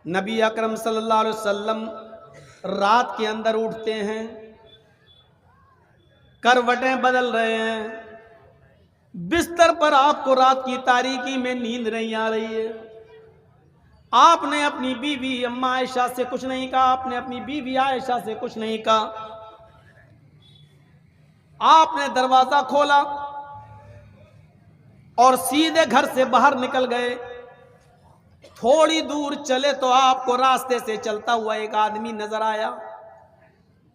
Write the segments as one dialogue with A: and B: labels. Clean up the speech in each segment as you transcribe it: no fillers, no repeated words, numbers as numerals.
A: نبی اکرم صلی اللہ علیہ وسلم رات کے اندر اٹھتے ہیں، کروٹیں بدل رہے ہیں، بستر پر آپ کو رات کی تاریکی میں نیند نہیں آ رہی ہے۔ آپ نے اپنی بیوی اما عائشہ سے کچھ نہیں کہا، آپ نے اپنی بیوی عائشہ سے کچھ نہیں کہا، آپ نے دروازہ کھولا اور سیدھے گھر سے باہر نکل گئے۔ تھوڑی دور چلے تو آپ کو راستے سے چلتا ہوا ایک آدمی نظر آیا،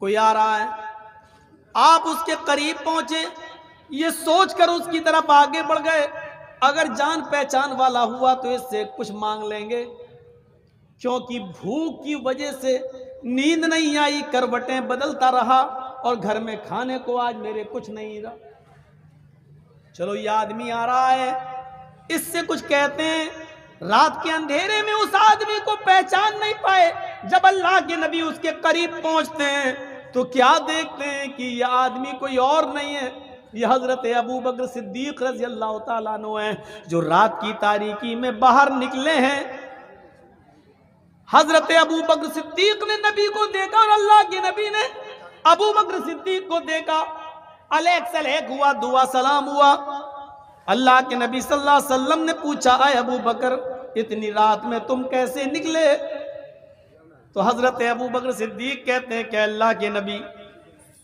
A: کوئی آ رہا ہے۔ آپ اس کے قریب پہنچے، یہ سوچ کر اس کی طرف آگے بڑھ گئے اگر جان پہچان والا ہوا تو اس سے کچھ مانگ لیں گے، کیونکہ بھوک کی وجہ سے نیند نہیں آئی، کروٹیں بدلتا رہا اور گھر میں کھانے کو آج میرے کچھ نہیں رہا۔ چلو یہ آدمی آ رہا ہے، اس سے کچھ کہتے ہیں۔ رات کے اندھیرے میں اس آدمی کو پہچان نہیں پائے۔ جب اللہ کے نبی اس کے قریب پہنچتے ہیں تو کیا دیکھتے ہیں کہ یہ آدمی کوئی اور نہیں ہے، یہ حضرت ابو بکر صدیق رضی اللہ تعالیٰ عنہ ہیں، جو رات کی تاریکی میں باہر نکلے ہیں۔ حضرت ابو بکر صدیق نے نبی کو دیکھا اور اللہ کے نبی نے ابو بکر صدیق کو دیکھا، علیک سلیک ہوا، دعا سلام ہوا۔ اللہ کے نبی صلی اللہ علیہ وسلم نے پوچھا، اے ابو بکر اتنی رات میں تم کیسے نکلے؟ تو حضرت ابو بکر صدیق کہتے ہیں کہ اللہ کے نبی،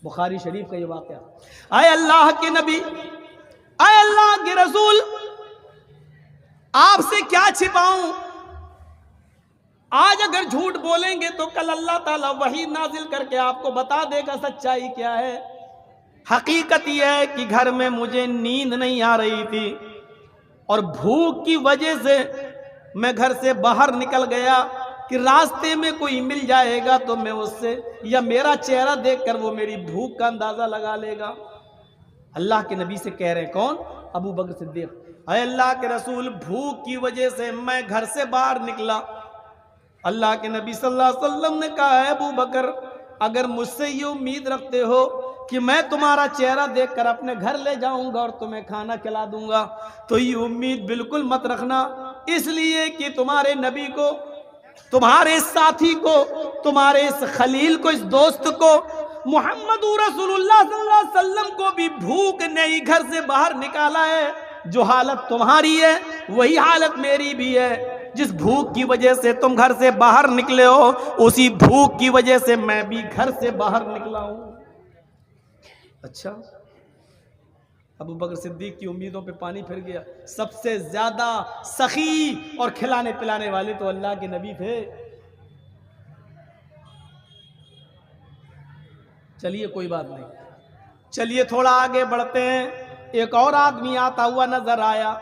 A: بخاری شریف کا یہ واقعہ، اے اللہ کے نبی، اے اللہ کے رسول، آپ سے کیا چھپاؤں؟ آج اگر جھوٹ بولیں گے تو کل اللہ تعالیٰ وحی نازل کر کے آپ کو بتا دے گا سچائی کیا ہے۔ حقیقت یہ ہے کہ گھر میں مجھے نیند نہیں آ رہی تھی اور بھوک کی وجہ سے میں گھر سے باہر نکل گیا کہ راستے میں کوئی مل جائے گا تو میں اس سے یا میرا چہرہ دیکھ کر وہ میری بھوک کا اندازہ لگا لے گا۔ اللہ کے نبی سے کہہ رہے ہیں، کون؟ ابو بکر صدیق، اے اللہ کے رسول، بھوک کی وجہ سے میں گھر سے باہر نکلا۔ اللہ کے نبی صلی اللہ علیہ وسلم نے کہا، اے ابو بکر، اگر مجھ سے یہ امید رکھتے ہو کہ میں تمہارا چہرہ دیکھ کر اپنے گھر لے جاؤں گا اور تمہیں کھانا کھلا دوں گا تو یہ امید بالکل مت رکھنا، اس لیے کہ تمہارے نبی کو، تمہارے ساتھی کو، تمہارے اس خلیل کو، اس دوست کو، محمد رسول اللہ صلی اللہ علیہ وسلم کو بھی بھوک نے ہی گھر سے باہر نکالا ہے۔ جو حالت تمہاری ہے وہی حالت میری بھی ہے۔ جس بھوک کی وجہ سے تم گھر سے باہر نکلے ہو اسی بھوک کی وجہ سے میں بھی گھر سے باہر نکلا ہوں۔ اچھا، ابو بکر صدیق کی امیدوں پہ پانی پھر گیا۔ سب سے زیادہ سخی اور کھلانے پلانے والے تو اللہ کے نبی تھے۔ چلیے کوئی بات نہیں، چلیے تھوڑا آگے بڑھتے ہیں۔ ایک اور آدمی آتا ہوا نظر آیا،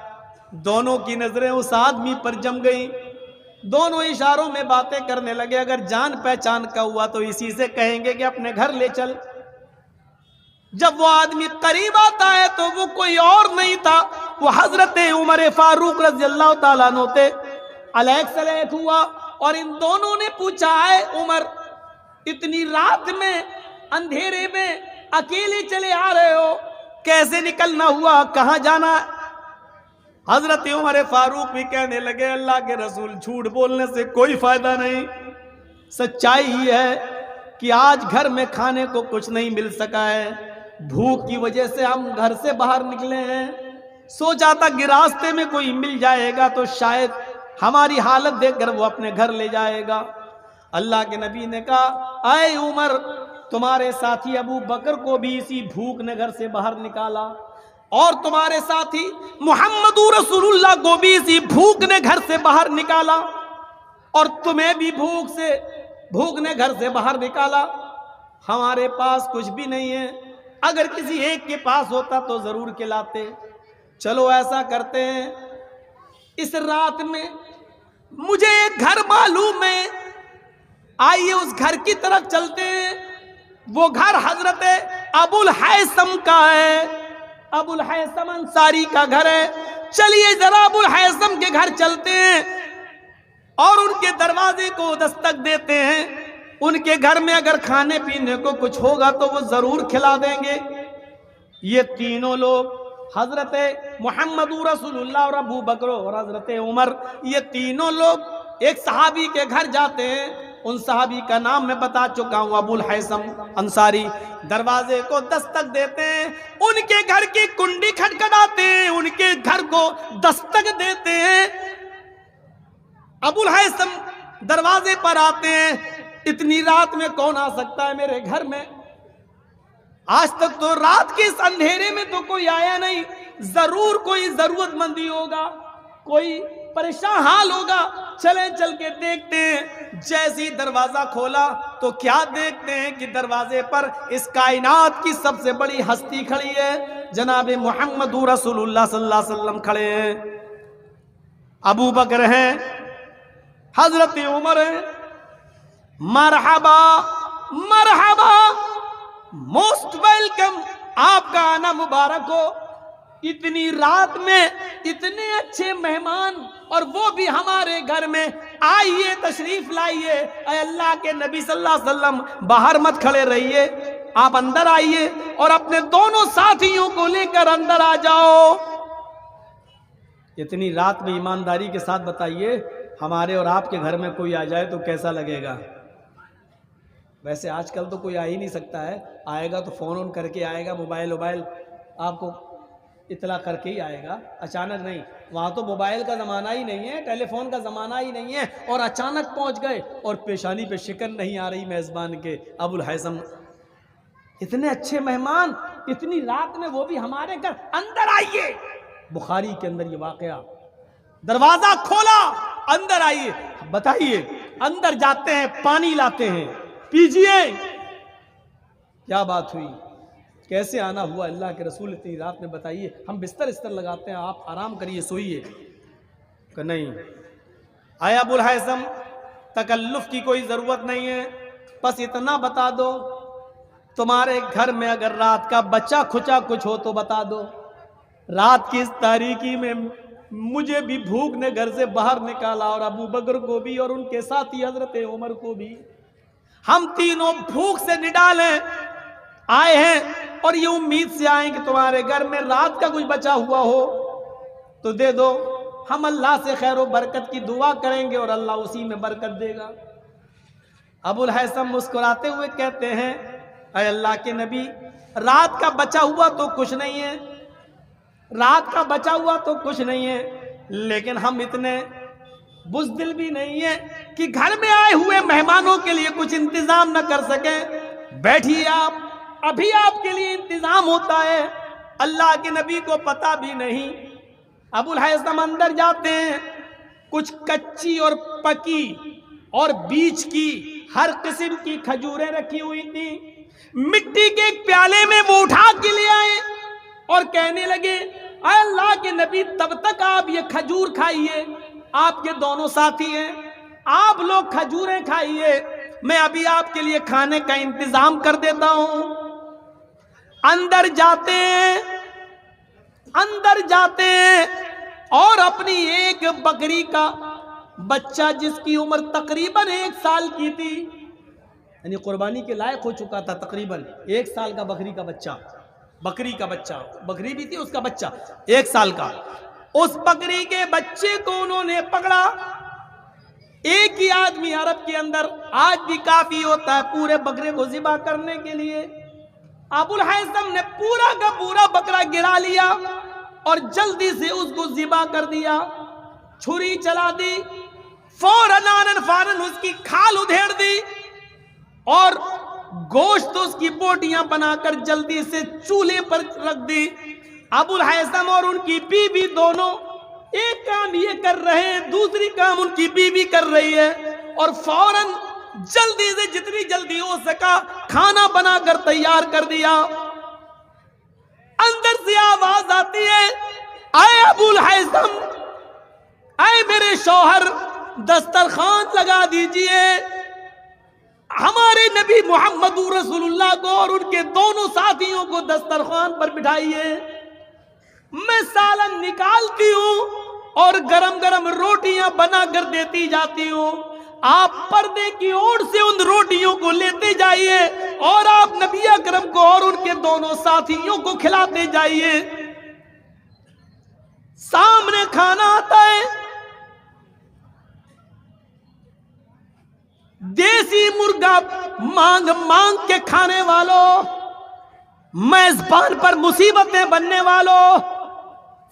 A: دونوں کی نظریں اس آدمی پر جم گئیں، دونوں اشاروں میں باتیں کرنے لگے۔ اگر جان پہچان کا ہوا تو اسی سے کہیں گے کہ اپنے گھر لے چل۔ جب وہ آدمی قریب آتا ہے تو وہ کوئی اور نہیں تھا، وہ حضرت عمر فاروق رضی اللہ تعالیٰ عنہ تھے۔ علیک سلیک ہوا اور ان دونوں نے پوچھا، اے عمر، اتنی رات میں اندھیرے میں اکیلے چلے آ رہے ہو، کیسے نکلنا ہوا، کہاں جانا؟ حضرت عمر فاروق بھی کہنے لگے، اللہ کے رسول، جھوٹ بولنے سے کوئی فائدہ نہیں، سچائی ہی ہے کہ آج گھر میں کھانے کو کچھ نہیں مل سکا ہے، بھوک کی وجہ سے ہم گھر سے باہر نکلے ہیں، سوچا تھا کہ راستے میں کوئی مل جائے گا تو شاید ہماری حالت دیکھ کر وہ اپنے گھر لے جائے گا۔ اللہ کے نبی نے کہا، اے عمر، تمہارے ساتھی ابو بکر کو بھی اسی بھوک نے گھر سے باہر نکالا اور تمہارے ساتھی محمد رسول اللہ کو بھی اسی بھوک نے گھر سے باہر نکالا اور تمہیں بھی بھوک نے گھر سے باہر نکالا۔ ہمارے پاس کچھ بھی نہیں ہے، اگر کسی ایک کے پاس ہوتا تو ضرور کھلاتے۔ چلو ایسا کرتے ہیں، اس رات میں مجھے ایک گھر معلوم ہے، آئیے اس گھر کی طرف چلتے ہیں۔ وہ گھر حضرت ابو الحیثم کا ہے، ابو الحیثم انصاری کا گھر ہے۔ چلیے ذرا ابو الحیثم کے گھر چلتے ہیں اور ان کے دروازے کو دستک دیتے ہیں۔ ان کے گھر میں اگر کھانے پینے کو کچھ ہوگا تو وہ ضرور کھلا دیں گے۔ یہ تینوں لوگ، حضرت محمد رسول اللہ اور ابو بکر اور حضرت عمر، یہ تینوں لوگ ایک صحابی کے گھر جاتے ہیں، ان صحابی کا نام میں بتا چکا ہوں، ابو الحیثم انصاری۔ دروازے کو دستک دیتے ہیں، ان کے گھر کی کنڈی کھٹکھٹاتے ہیں، ان کے گھر کو دستک دیتے ہیں۔ ابو الحیثم دروازے پر آتے ہیں، اتنی رات میں کون آ سکتا ہے میرے گھر میں؟ آج تک تو رات کے اس اندھیرے میں تو کوئی آیا نہیں، ضرور کوئی ضرورت مندی ہوگا، کوئی پریشان حال ہوگا، چلیں چل کے دیکھتے ہیں۔ جیسی دروازہ کھولا تو کیا دیکھتے ہیں کہ دروازے پر اس کائنات کی سب سے بڑی ہستی کھڑی ہے، جناب محمد رسول اللہ صلی اللہ علیہ وسلم کھڑے ہیں، ابو بکر ہیں، حضرت عمر ہیں۔ مرحبا مرحبا، موسٹ ویلکم، آپ کا آنا مبارک ہو۔ اتنی رات میں اتنے اچھے مہمان، اور وہ بھی ہمارے گھر میں، آئیے تشریف لائیے۔ اے اللہ کے نبی صلی اللہ علیہ وسلم، باہر مت کھڑے رہیے، آپ اندر آئیے اور اپنے دونوں ساتھیوں کو لے کر اندر آ جاؤ۔ اتنی رات میں ایمانداری کے ساتھ بتائیے، ہمارے اور آپ کے گھر میں کوئی آ جائے تو کیسا لگے گا؟ ویسے آج کل تو کوئی آ ہی نہیں سکتا ہے، آئے گا تو فون آن کر کے آئے گا، موبائل آپ کو اطلاع کر کے ہی آئے گا، اچانک نہیں۔ وہاں تو موبائل کا زمانہ ہی نہیں ہے، ٹیلی فون کا زمانہ ہی نہیں ہے، اور اچانک پہنچ گئے، اور پیشانی پہ شکن نہیں آ رہی میزبان کے۔ ابو الحیثم، اتنے اچھے مہمان اتنی رات میں، وہ بھی ہمارے گھر، اندر آئیے۔ بخاری کے اندر یہ واقعہ، دروازہ کھولا، اندر آئیے، بتائیے، اندر جاتے ہیں، پانی لاتے ہیں، پیجئے۔ کیا بات ہوئی، کیسے آنا ہوا اللہ کے رسول اتنی رات میں؟ بتائیے، ہم بستر لگاتے ہیں، آپ آرام کریے، سوئیے، کہ نہیں؟ آیا ابو الحیثم، تکلف کی کوئی ضرورت نہیں ہے، بس اتنا بتا دو، تمہارے گھر میں اگر رات کا بچہ کھچا کچھ ہو تو بتا دو۔ رات کی اس تاریکی میں مجھے بھی بھوک نے گھر سے باہر نکالا، اور ابو بکر کو بھی، اور ان کے ساتھی حضرت عمر کو بھی، ہم تینوں بھوک سے نڈالے آئے ہیں، اور یہ امید سے آئیں کہ تمہارے گھر میں رات کا کچھ بچا ہوا ہو تو دے دو، ہم اللہ سے خیر و برکت کی دعا کریں گے اور اللہ اسی میں برکت دے گا۔ ابو الحیثم مسکراتے ہوئے کہتے ہیں، اے اللہ کے نبی، رات کا بچا ہوا تو کچھ نہیں ہے، رات کا بچا ہوا تو کچھ نہیں ہے، لیکن ہم اتنے بزدل بھی نہیں ہیں کہ گھر میں آئے ہوئے مہمانوں کے لیے کچھ انتظام نہ کر سکیں۔ بیٹھیے آپ، ابھی آپ کے لیے انتظام ہوتا ہے۔ اللہ کے نبی کو پتا بھی نہیں۔ ابو الحیثم اندر جاتے ہیں، کچھ کچی اور پکی اور بیج کی ہر قسم کی کھجوریں رکھی ہوئی تھی، مٹی کے ایک پیالے میں وہ اٹھا کے لے آئے اور کہنے لگے، اے اللہ کے نبی، تب تک آپ یہ کھجور کھائیے، آپ کے دونوں ساتھی ہیں، آپ لوگ کھجوریں کھائیے، میں ابھی آپ کے لیے کھانے کا انتظام کر دیتا ہوں۔ اندر جاتے ہیں اور اپنی ایک بکری کا بچہ، جس کی عمر تقریباً 1 سال کی تھی، یعنی قربانی کے لائق ہو چکا تھا، تقریباً 1 سال کا بکری کا بچہ، بکری بھی تھی، اس کا بچہ 1 سال کا، اس بکری کے بچے کو انہوں نے پکڑا۔ ایک ہی آدمی عرب کے اندر آج بھی کافی ہوتا ہے پورے بکرے کو ذبح کرنے کے لیے۔ ابو الحیثم نے پورا کا پورا بکرا گرا لیا اور جلدی سے اس کو ذبح کر دیا، چھری چلا دی، فوراً اس کی کھال ادھیڑ دی، اور گوشت اس کی بوٹیاں بنا کر جلدی سے چولہے پر رکھ دی۔ ابو الحیثم اور ان کی بیوی دونوں ایک کام یہ کر رہے ہیں، دوسری کام ان کی بیوی کر رہی ہے، اور فوراً جلدی سے جتنی جلدی ہو سکا کھانا بنا کر تیار کر دیا۔ اندر سے آواز آتی ہے، اے ابو الحیثم، اے میرے شوہر، دسترخوان لگا دیجئے، ہمارے نبی محمد رسول اللہ کو اور ان کے دونوں ساتھیوں کو دسترخوان پر بٹھائیے، میں سالن نکالتی ہوں اور گرم گرم روٹیاں بنا کر دیتی جاتی ہوں، آپ پردے کی اوٹ سے ان روٹیوں کو لیتے جائیے اور آپ نبی اکرم کو اور ان کے دونوں ساتھیوں کو کھلاتے جائیے۔ سامنے کھانا آتا ہے، دیسی مرغا مانگ مانگ کے کھانے والوں، میزبان پر مصیبتیں بننے والوں،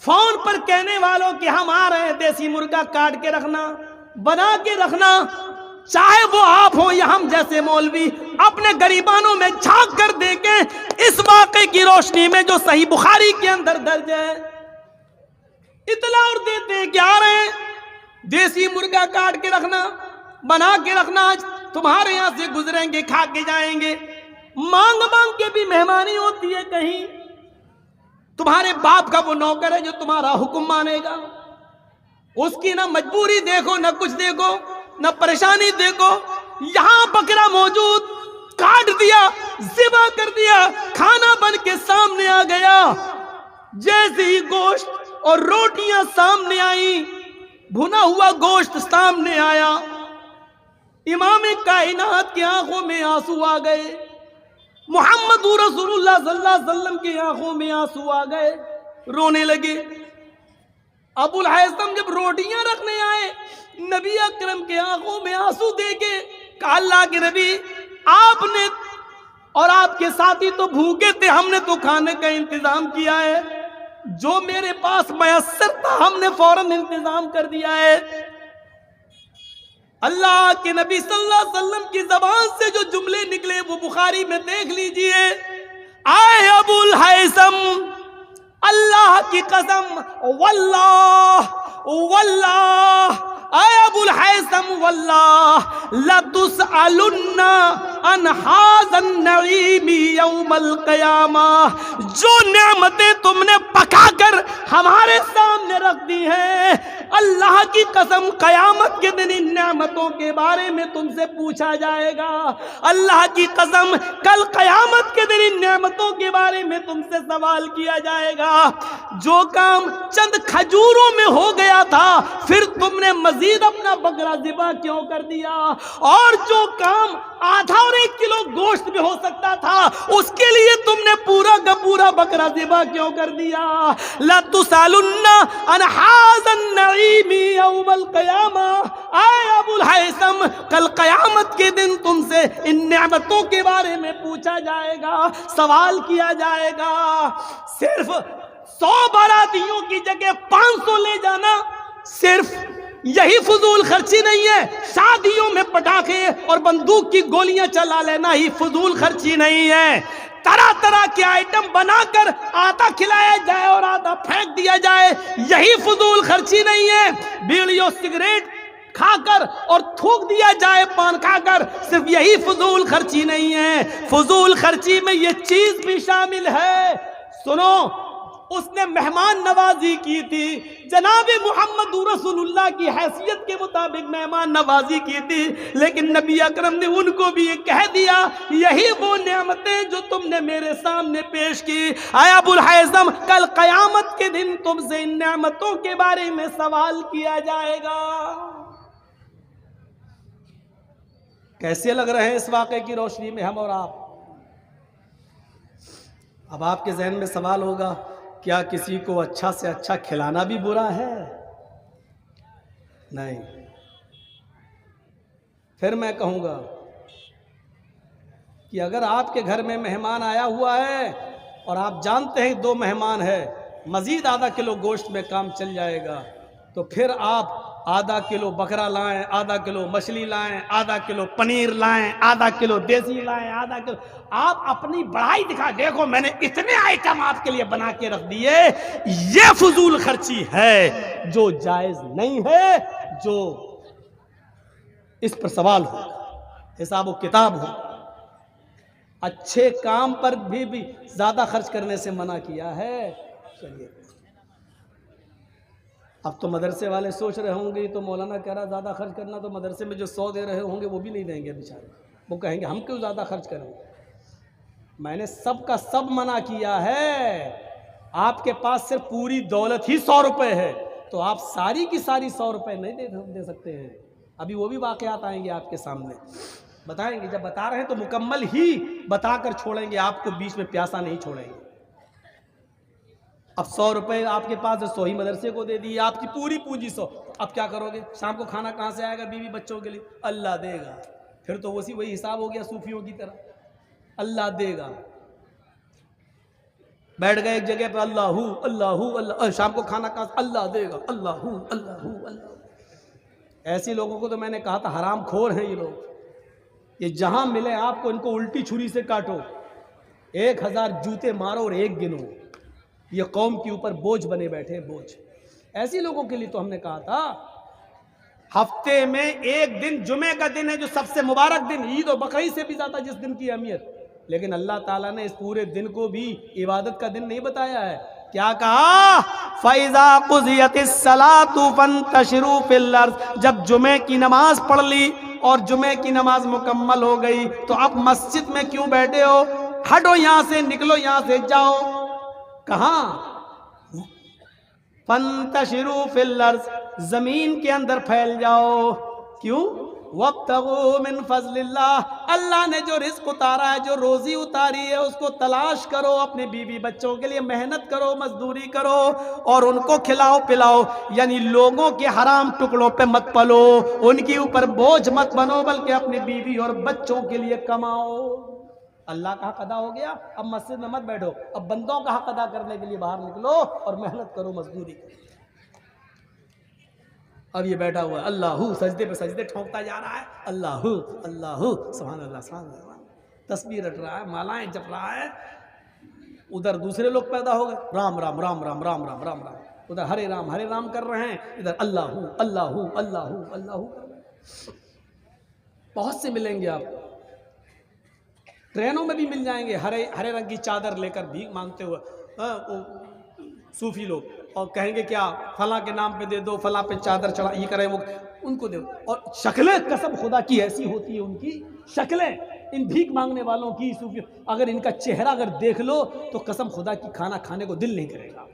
A: فون پر کہنے والوں کہ ہم آ رہے ہیں، دیسی مرغا کاٹ کے رکھنا، بنا کے رکھنا، چاہے وہ آپ ہوں یا ہم جیسے مولوی، اپنے گریبانوں میں جھانک کر دیکھیں اس واقعے کی روشنی میں جو صحیح بخاری کے اندر درج ہے، اطلاع اور دیتے ہیں کہ آ رہے ہیں، دیسی مرغا کاٹ کے رکھنا، بنا کے رکھنا، تمہارے یہاں سے گزریں گے، کھا کے جائیں گے۔ مانگ مانگ کے بھی مہمانی ہوتی ہے کہیں، تمہارے باپ کا وہ نوکر ہے جو تمہارا حکم مانے گا، اس کی نہ مجبوری دیکھو، نہ کچھ دیکھو، نہ پریشانی دیکھو، یہاں بکرا موجود، کاٹ دیا، ذبح کر دیا، کھانا بن کے سامنے آ گیا، جیسے ہی گوشت اور روٹیاں سامنے آئیں، بھنا ہوا گوشت سامنے آیا، امام کائنات کی آنکھوں میں آنسو آ گئے، محمد رسول اللہ صلی اللہ علیہ وسلم کی آنکھوں میں آنسو آ گئے، رونے لگے۔ ابو الہیثم جب روٹیاں رکھنے آئے، نبی اکرم کے آنکھوں میں آنسو دیکھے، کہا اللہ کے نبی، آپ نے اور آپ کے ساتھی تو بھوکے تھے، ہم نے تو کھانے کا انتظام کیا ہے، جو میرے پاس میسر تھا ہم نے فوراً انتظام کر دیا ہے۔ اللہ کے نبی صلی اللہ علیہ وسلم کی زبان سے جو جملے نکلے وہ بخاری میں دیکھ لیجئے، آئے ابو الہیثم، اللہ کی قسم، واللہ واللہ، اے ابو الہیثم واللہ، لَتُسْأَلُنَّ عَنْ هَذَا النَّعِيمِ يَوْمَ الْقِيَامَةِ، جو نعمتیں تم نے پکا کر ہمارے سامنے رکھ دی ہیں، اللہ کی قسم قیامت کے دن ان نعمتوں کے بارے میں تم سے پوچھا جائے گا، اللہ کی قسم کل قیامت کے دن ان نعمتوں کے بارے میں تم سے سوال کیا جائے گا۔ جو کام چند کھجوروں میں ہو گیا تھا، پھر تم نے مزید اپنا بکرا ذبح کیوں کر دیا؟ اور جو کام آدھا اور 1 کلو گوشت میں ہو سکتا تھا، اس کے لیے تم نے پورا کا پورا بکرا ذبح کیوں کر دیا؟ لَتُسْأَلُنَّ عَنْ هَذَا النَّعِيمِ يَوْمَ الْقِيَامَةِ، اے ابو الہیثم کل قیامت کے دن تم سے ان نعمتوں کے بارے میں پوچھا جائے گا، سوال کیا جائے گا۔ صرف 100 باراتیوں کی جگہ 500 لے جانا صرف یہی فضول خرچی نہیں ہے، شادیوں میں پٹاخے اور بندوق کی گولیاں چلا لینا ہی فضول خرچی نہیں ہے، طرح طرح کے آئٹم بنا کر آدھا کھلایا جائے اور آدھا پھینک دیا جائے، یہی فضول خرچی نہیں ہے، بیڑی اور سگریٹ کھا کر اور تھوک دیا جائے پان کھا کر، صرف یہی فضول خرچی نہیں ہے، فضول خرچی میں یہ چیز بھی شامل ہے۔ سنو، اس نے مہمان نوازی کی تھی، جناب محمد رسول اللہ کی حیثیت کے مطابق مہمان نوازی کی تھی، لیکن نبی اکرم نے ان کو بھی یہ کہہ دیا، یہی وہ نعمتیں جو تم نے میرے سامنے پیش کی، اے ابو الہیثم کل قیامت کے دن تم سے ان نعمتوں کے بارے میں سوال کیا جائے گا۔ کیسے لگ رہے ہیں اس واقعے کی روشنی میں ہم اور آپ؟ اب آپ کے ذہن میں سوال ہوگا، کیا کسی کو اچھا سے اچھا کھلانا بھی برا ہے؟ نہیں۔ پھر میں کہوں گا کہ اگر آپ کے گھر میں مہمان آیا ہوا ہے اور آپ جانتے ہیں 2 مہمان ہے، مزید آدھا کلو گوشت میں کام چل جائے گا، تو پھر آپ آدھا کلو بکرا لائیں، آدھا کلو مچھلی لائیں، آدھا کلو پنیر لائیں، آدھا کلو دیسی لائیں، آدھا کلو، آپ اپنی بڑائی دکھا، دیکھو میں نے اتنے آئٹم آپ کے لیے بنا کے رکھ دیے، یہ فضول خرچی ہے جو جائز نہیں ہے، جو اس پر سوال ہو، حساب و کتاب ہو۔ اچھے کام پر بھی زیادہ خرچ کرنے سے منع کیا ہے۔ چلیے، اب تو مدرسے والے سوچ رہے ہوں گے تو مولانا کہہ رہا زیادہ خرچ کرنا، تو مدرسے میں جو 100 دے رہے ہوں گے وہ بھی نہیں دیں گے بیچارے، وہ کہیں گے ہم کیوں زیادہ خرچ کریں۔ میں نے سب کا سب منع کیا ہے۔ آپ کے پاس صرف پوری دولت ہی 100 روپے ہے تو آپ ساری کی ساری 100 روپے نہیں دے سکتے ہیں۔ ابھی وہ بھی واقعات آئیں گے آپ کے سامنے، بتائیں گے، جب بتا رہے ہیں تو مکمل ہی بتا کر چھوڑیں گے، آپ کو بیچ میں پیاسا نہیں چھوڑیں گے۔ اب 100 روپے آپ کے پاس 100 ہی مدرسے کو دے دی، آپ کی پوری پونجی 100، اب کیا کرو گے؟ شام کو کھانا کہاں سے آئے گا بیوی بچوں کے لیے؟ اللہ دے گا۔ پھر تو وہی حساب ہو گیا صوفیوں کی طرح، اللہ دے گا. بیٹھ گئے ایک جگہ پہ اللہ اللہ، شام کو کھانا کھا اللہ دے گا، اللہ اللہ. ایسے لوگوں کو تو میں نے کہا تھا حرام خور ہیں یہ لوگ. یہ جہاں ملے آپ کو ان کو الٹی چھری سے کاٹو، 1000 جوتے مارو اور ایک گنو. یہ قوم کے اوپر بوجھ بنے بیٹھے بوجھ. ایسی لوگوں کے لیے تو ہم نے کہا تھا ہفتے میں ایک دن جمعے کا دن ہے جو سب سے مبارک دن، عید و بقرعید سے بھی زیادہ جس دن کی اہمیت، لیکن اللہ تعالیٰ نے اس پورے دن کو بھی عبادت کا دن نہیں بتایا ہے. کیا کہا؟ فَإِذَا قُضِيَتِ الصَّلَاةُ فَانتَشِرُوا فِي الْأَرْضِ. جب جمعے کی نماز پڑھ لی اور جمعے کی نماز مکمل ہو گئی تو اب مسجد میں کیوں بیٹھے ہو؟ ہٹو یہاں سے، نکلو یہاں سے، جاؤ. کہاں؟ فَانتَشِرُوا فِي الْأَرْضِ، زمین کے اندر پھیل جاؤ. کیوں؟ وَابْتَغُوا مِن فَضْلِ اللَّهِ، اللہ نے جو رزق اتارا ہے، جو روزی اتاری ہے، اس کو تلاش کرو. اپنے بیوی بچوں کے لیے محنت کرو، مزدوری کرو اور ان کو کھلاؤ پلاؤ. یعنی لوگوں کے حرام ٹکڑوں پہ مت پلو، ان کے اوپر بوجھ مت بنو، بلکہ اپنی بیوی اور بچوں کے لیے کماؤ. اللہ کا حق ادا ہو گیا، اب مسجد میں مت بیٹھو، اب بندوں کا حق ادا کرنے کے لیے باہر نکلو اور محنت کرو، مزدوری کرو. اب یہ بیٹھا ہوا ہے اللہ سجدے پہ سجدے ٹھونکتا جا رہا ہے، اللہ اللہ سبحان اللہ سبحان اللہ، تسبیح رٹ رہا ہے، مالائیں جپ رہا ہے. ادھر دوسرے لوگ پیدا ہو گئے، رام رام رام رام رام رام رام رام، ادھر ہرے رام کر رہے ہیں، ادھر اللہ اللہ اللہ اللہ. بہت سے ملیں گے آپ، ٹرینوں میں بھی مل جائیں گے ہرے رنگ کی چادر لے کر بھیک مانگتے ہوئے صوفی لوگ، اور کہیں گے کیا فلاں کے نام پہ دے دو، فلاں پہ چادر چڑھا، یہ کریں وہ ان کو دے دو. اور شکلیں قسم خدا کی ایسی ہوتی ہیں، ان کی شکلیں ان بھیک مانگنے والوں کی صوفی، اگر ان کا چہرہ اگر دیکھ لو تو قسم خدا کی کھانا کھانے کو دل نہیں کرے گا.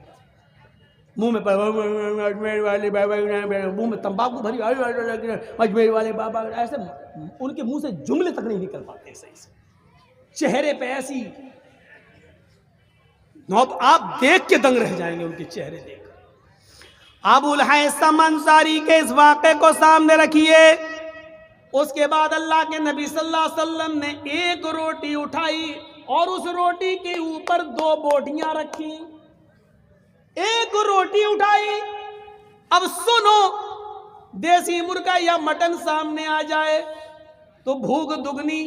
A: منہ میں منہ میں تمباکو بھری، اجمیر والے بابا، ایسے ان کے منہ سے جملے تک نہیں نکل پاتے صحیح سے. چہرے پہ ایسی، آپ دیکھ کے دنگ رہ جائیں گے ان کے چہرے دیکھ. ابو الہیثم انصاری کے اس واقعے کو سامنے رکھیے. اس کے بعد اللہ کے نبی صلی اللہ علیہ وسلم نے ایک روٹی اٹھائی اور اس روٹی کے اوپر 2 بوٹیاں رکھی. ایک روٹی اٹھائی. اب سنو، دیسی مرغا یا مٹن سامنے آ جائے تو بھوک دگنی،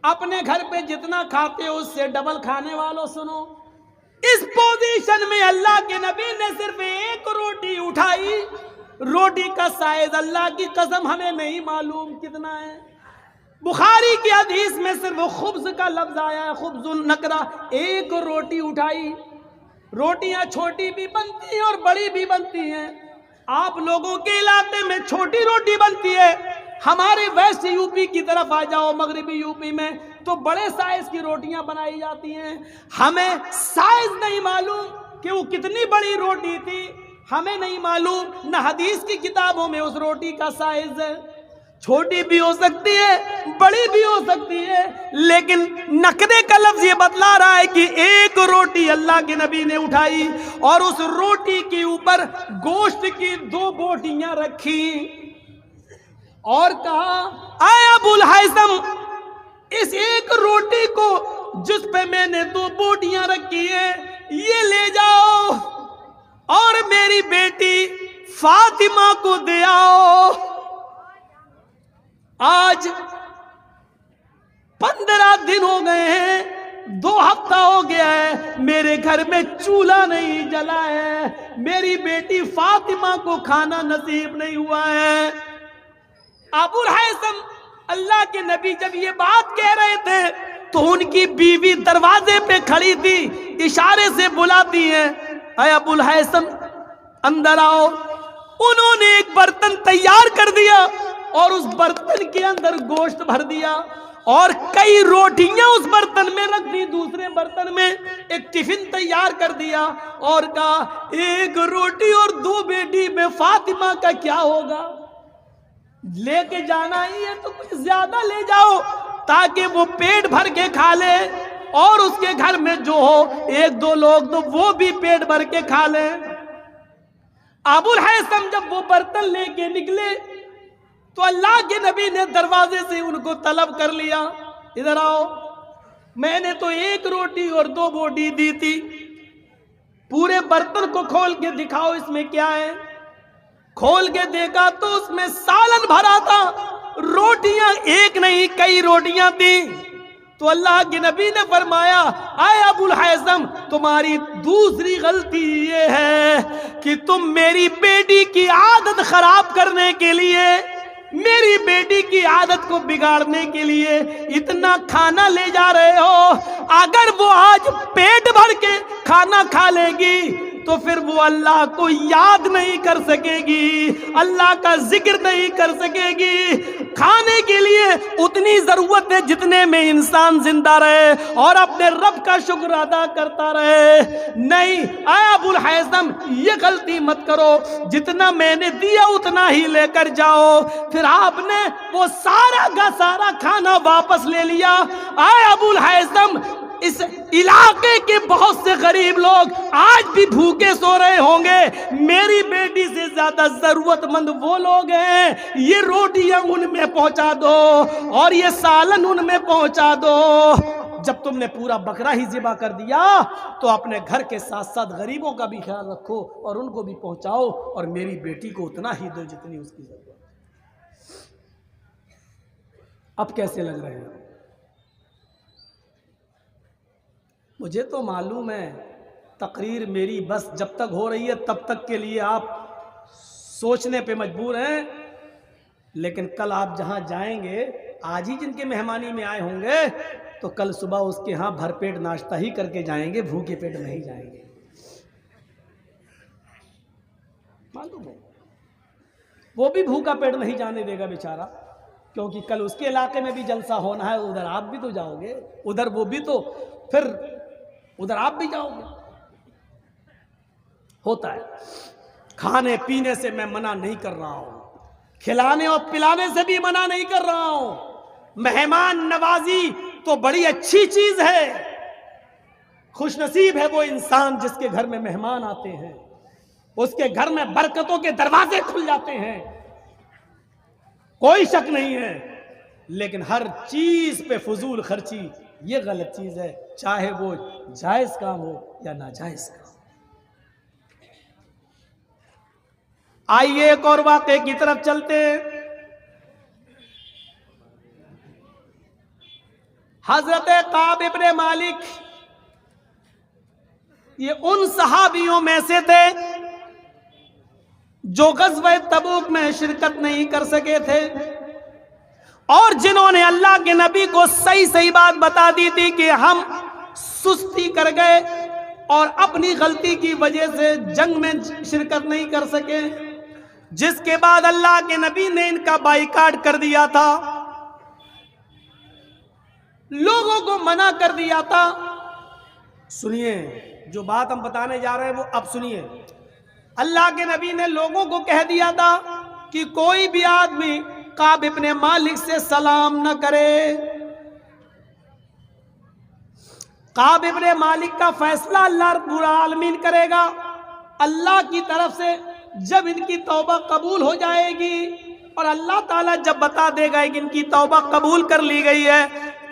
A: اپنے گھر پہ جتنا کھاتے ہو اس سے ڈبل کھانے والوں سنو. اس پوزیشن میں اللہ کے نبی نے صرف ایک روٹی اٹھائی. روٹی کا سائز اللہ کی قسم ہمیں نہیں معلوم کتنا ہے. بخاری کی حدیث میں صرف خبز کا لفظ آیا ہے، خبز النکرہ. ایک روٹی اٹھائی. روٹیاں چھوٹی بھی بنتی ہیں اور بڑی بھی بنتی ہیں. آپ لوگوں کے علاقے میں چھوٹی روٹی بنتی ہے، ہمارے ویسٹ یو پی کی طرف آ جاؤ، مغربی یو پی میں تو بڑے سائز کی روٹیاں بنائی جاتی ہیں. ہمیں سائز نہیں معلوم کہ وہ کتنی بڑی روٹی تھی، ہمیں نہیں معلوم، نہ حدیث کی کتابوں میں اس روٹی کا سائز ہے. چھوٹی بھی ہو سکتی ہے، بڑی بھی ہو سکتی ہے، لیکن نقدے کا لفظ یہ بتلا رہا ہے کہ ایک روٹی اللہ کے نبی نے اٹھائی اور اس روٹی کے اوپر گوشت کی 2 بوٹیاں رکھی اور کہا، اے ابو الہیثم، اس ایک روٹی کو جس پہ میں نے 2 بوٹیاں رکھی ہیں یہ لے جاؤ اور میری بیٹی فاطمہ کو دے آؤ. آج 15 دن ہو گئے ہیں، 2 ہفتہ ہو گیا ہے، میرے گھر میں چولہا نہیں جلا ہے، میری بیٹی فاطمہ کو کھانا نصیب نہیں ہوا ہے. ابو الہیثم، اللہ کے نبی جب یہ بات کہہ رہے تھے تو ان کی بیوی دروازے پہ کھڑی تھی، اشارے سے بلاتی ہیں، اے ابو الہیثم اندر آؤ. انہوں نے ایک برتن تیار کر دیا اور اس برتن کے اندر گوشت بھر دیا اور کئی روٹیاں اس برتن میں رکھ دی. دوسرے برتن میں ایک ٹفن تیار کر دیا اور کہا، ایک روٹی اور 2 بیٹی میں فاطمہ کا کیا ہوگا؟ لے کے جانا ہی ہے تو کچھ زیادہ لے جاؤ تاکہ وہ پیٹ بھر کے کھا لے اور اس کے گھر میں جو ہو 1-2 لوگ تو وہ بھی پیٹ بھر کے کھا لیں. ابو الہیثم جب وہ برتن لے کے نکلے تو اللہ کے نبی نے دروازے سے ان کو طلب کر لیا، ادھر آؤ، میں نے تو 1 روٹی اور 2 بوٹی دی تھی، پورے برتن کو کھول کے دکھاؤ اس میں کیا ہے۔ کھول کے دیکھا تو اس میں سالن بھرا تھا، روٹیاں 1 نہیں کئی روٹیاں تھیں۔ تو اللہ کے نبی نے فرمایا، اے ابو الحیثم، تمہاری دوسری غلطی یہ ہے کہ تم میری بیٹی کی عادت خراب کرنے کے لیے، میری بیٹی کی عادت کو بگاڑنے کے لیے اتنا کھانا لے جا رہے ہو۔ اگر وہ آج پیٹ بھر کے کھانا کھا لے گی تو پھر وہ اللہ کو یاد نہیں کر سکے گی، اللہ کا ذکر نہیں کر سکے گی۔ کھانے کے لیے اتنی ضرورت ہے جتنے میں انسان زندہ رہے اور اپنے رب کا شکر ادا کرتا رہے۔ نہیں اے ابو الحیثم، یہ غلطی مت کرو، جتنا میں نے دیا اتنا ہی لے کر جاؤ۔ پھر آپ نے وہ سارا کا سارا کھانا واپس لے لیا۔ اے ابو الحیثم، اس علاقے کے بہت سے غریب لوگ آج بھی بھوکے سو رہے ہوں گے، میری بیٹی سے زیادہ ضرورت مند وہ لوگ ہیں، یہ روٹیاں ان میں پہنچا دو اور یہ سالن ان میں پہنچا دو۔ جب تم نے پورا بکرا ہی ذبح کر دیا تو اپنے گھر کے ساتھ ساتھ غریبوں کا بھی خیال رکھو اور ان کو بھی پہنچاؤ، اور میری بیٹی کو اتنا ہی دو جتنی اس کی ضرورت۔ اب کیسے لگ رہے ہیں؟ مجھے تو معلوم ہے تقریر میری بس جب تک ہو رہی ہے تب تک کے لیے آپ سوچنے پہ مجبور ہیں، لیکن کل آپ جہاں جائیں گے، آج ہی جن کے مہمانی میں آئے ہوں گے تو کل صبح اس کے ہاں بھر پیٹ ناشتہ ہی کر کے جائیں گے، بھوکے پیٹ نہیں جائیں گے، معلوم ہے۔ وہ بھی بھوکا پیٹ نہیں جانے دے گا بیچارہ، کیونکہ کل اس کے علاقے میں بھی جلسہ ہونا ہے، ادھر آپ بھی تو جاؤ گے، ادھر وہ بھی تو، پھر ادھر آپ بھی جاؤ گے۔ ہوتا ہے، کھانے پینے سے میں منع نہیں کر رہا ہوں، کھلانے اور پلانے سے بھی منع نہیں کر رہا ہوں۔ مہمان نوازی تو بڑی اچھی چیز ہے، خوش نصیب ہے وہ انسان جس کے گھر میں مہمان آتے ہیں، اس کے گھر میں برکتوں کے دروازے کھل جاتے ہیں، کوئی شک نہیں ہے، لیکن ہر چیز پہ فضول خرچی یہ غلط چیز ہے، چاہے وہ جائز کام ہو یا ناجائز کام۔ آئیے ایک اور واقعے کی طرف چلتے ہیں۔ حضرت کعب ابن مالک یہ ان صحابیوں میں سے تھے جو غزوہ تبوک میں شرکت نہیں کر سکے تھے، اور جنہوں نے اللہ کے نبی کو صحیح بات بتا دی تھی کہ ہم سستی کر گئے اور اپنی غلطی کی وجہ سے جنگ میں شرکت نہیں کر سکے، جس کے بعد اللہ کے نبی نے ان کا بائیکاٹ کر دیا تھا، لوگوں کو منع کر دیا تھا۔ سنیے جو بات ہم بتانے جا رہے ہیں وہ اب سنیے۔ اللہ کے نبی نے لوگوں کو کہہ دیا تھا کہ کوئی بھی آدمی کعب ابن مالک سے سلام نہ کرے۔ کعب ابن مالک کا فیصلہ اللہ رب العالمین کرے گا، اللہ کی طرف سے جب ان کی توبہ قبول ہو جائے گی اور اللہ تعالیٰ جب بتا دے گا کہ ان کی توبہ قبول کر لی گئی ہے،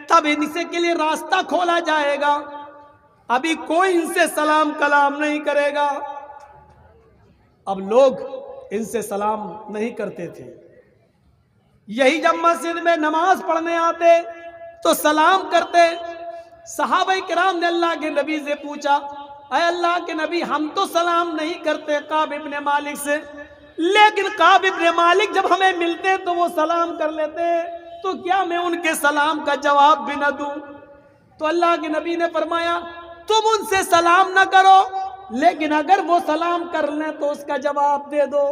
A: تب ان سے کے لیے راستہ کھولا جائے گا، ابھی کوئی ان سے سلام کلام نہیں کرے گا۔ اب لوگ ان سے سلام نہیں کرتے تھے، یہی جب مسجد میں نماز پڑھنے آتے تو سلام کرتے۔ صحابہ کرام نے اللہ کے نبی سے پوچھا، اے اللہ کے نبی ہم تو سلام نہیں کرتے کعب ابن مالک سے، لیکن کعب ابن مالک جب ہمیں ملتے تو وہ سلام کر لیتے، تو کیا میں ان کے سلام کا جواب بھی نہ دوں؟ تو اللہ کے نبی نے فرمایا تم ان سے سلام نہ کرو، لیکن اگر وہ سلام کر لیں تو اس کا جواب دے دو۔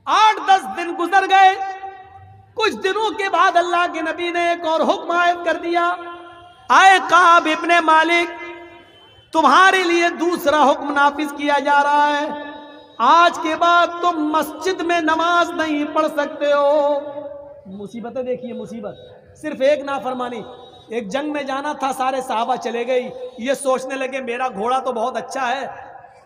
A: 8-10 دن گزر گئے، کچھ دنوں کے بعد اللہ کے نبی نے ایک اور حکم عائد کر دیا، اے کعب ابن مالک تمہارے لیے دوسرا حکم نافذ کیا جا رہا ہے، آج کے بعد تم مسجد میں نماز نہیں پڑھ سکتے ہو۔ مصیبتیں دیکھیے، مصیبت صرف ایک نافرمانی، ایک جنگ میں جانا تھا، سارے صحابہ چلے گئی، یہ سوچنے لگے میرا گھوڑا تو بہت اچھا ہے،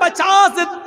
A: 50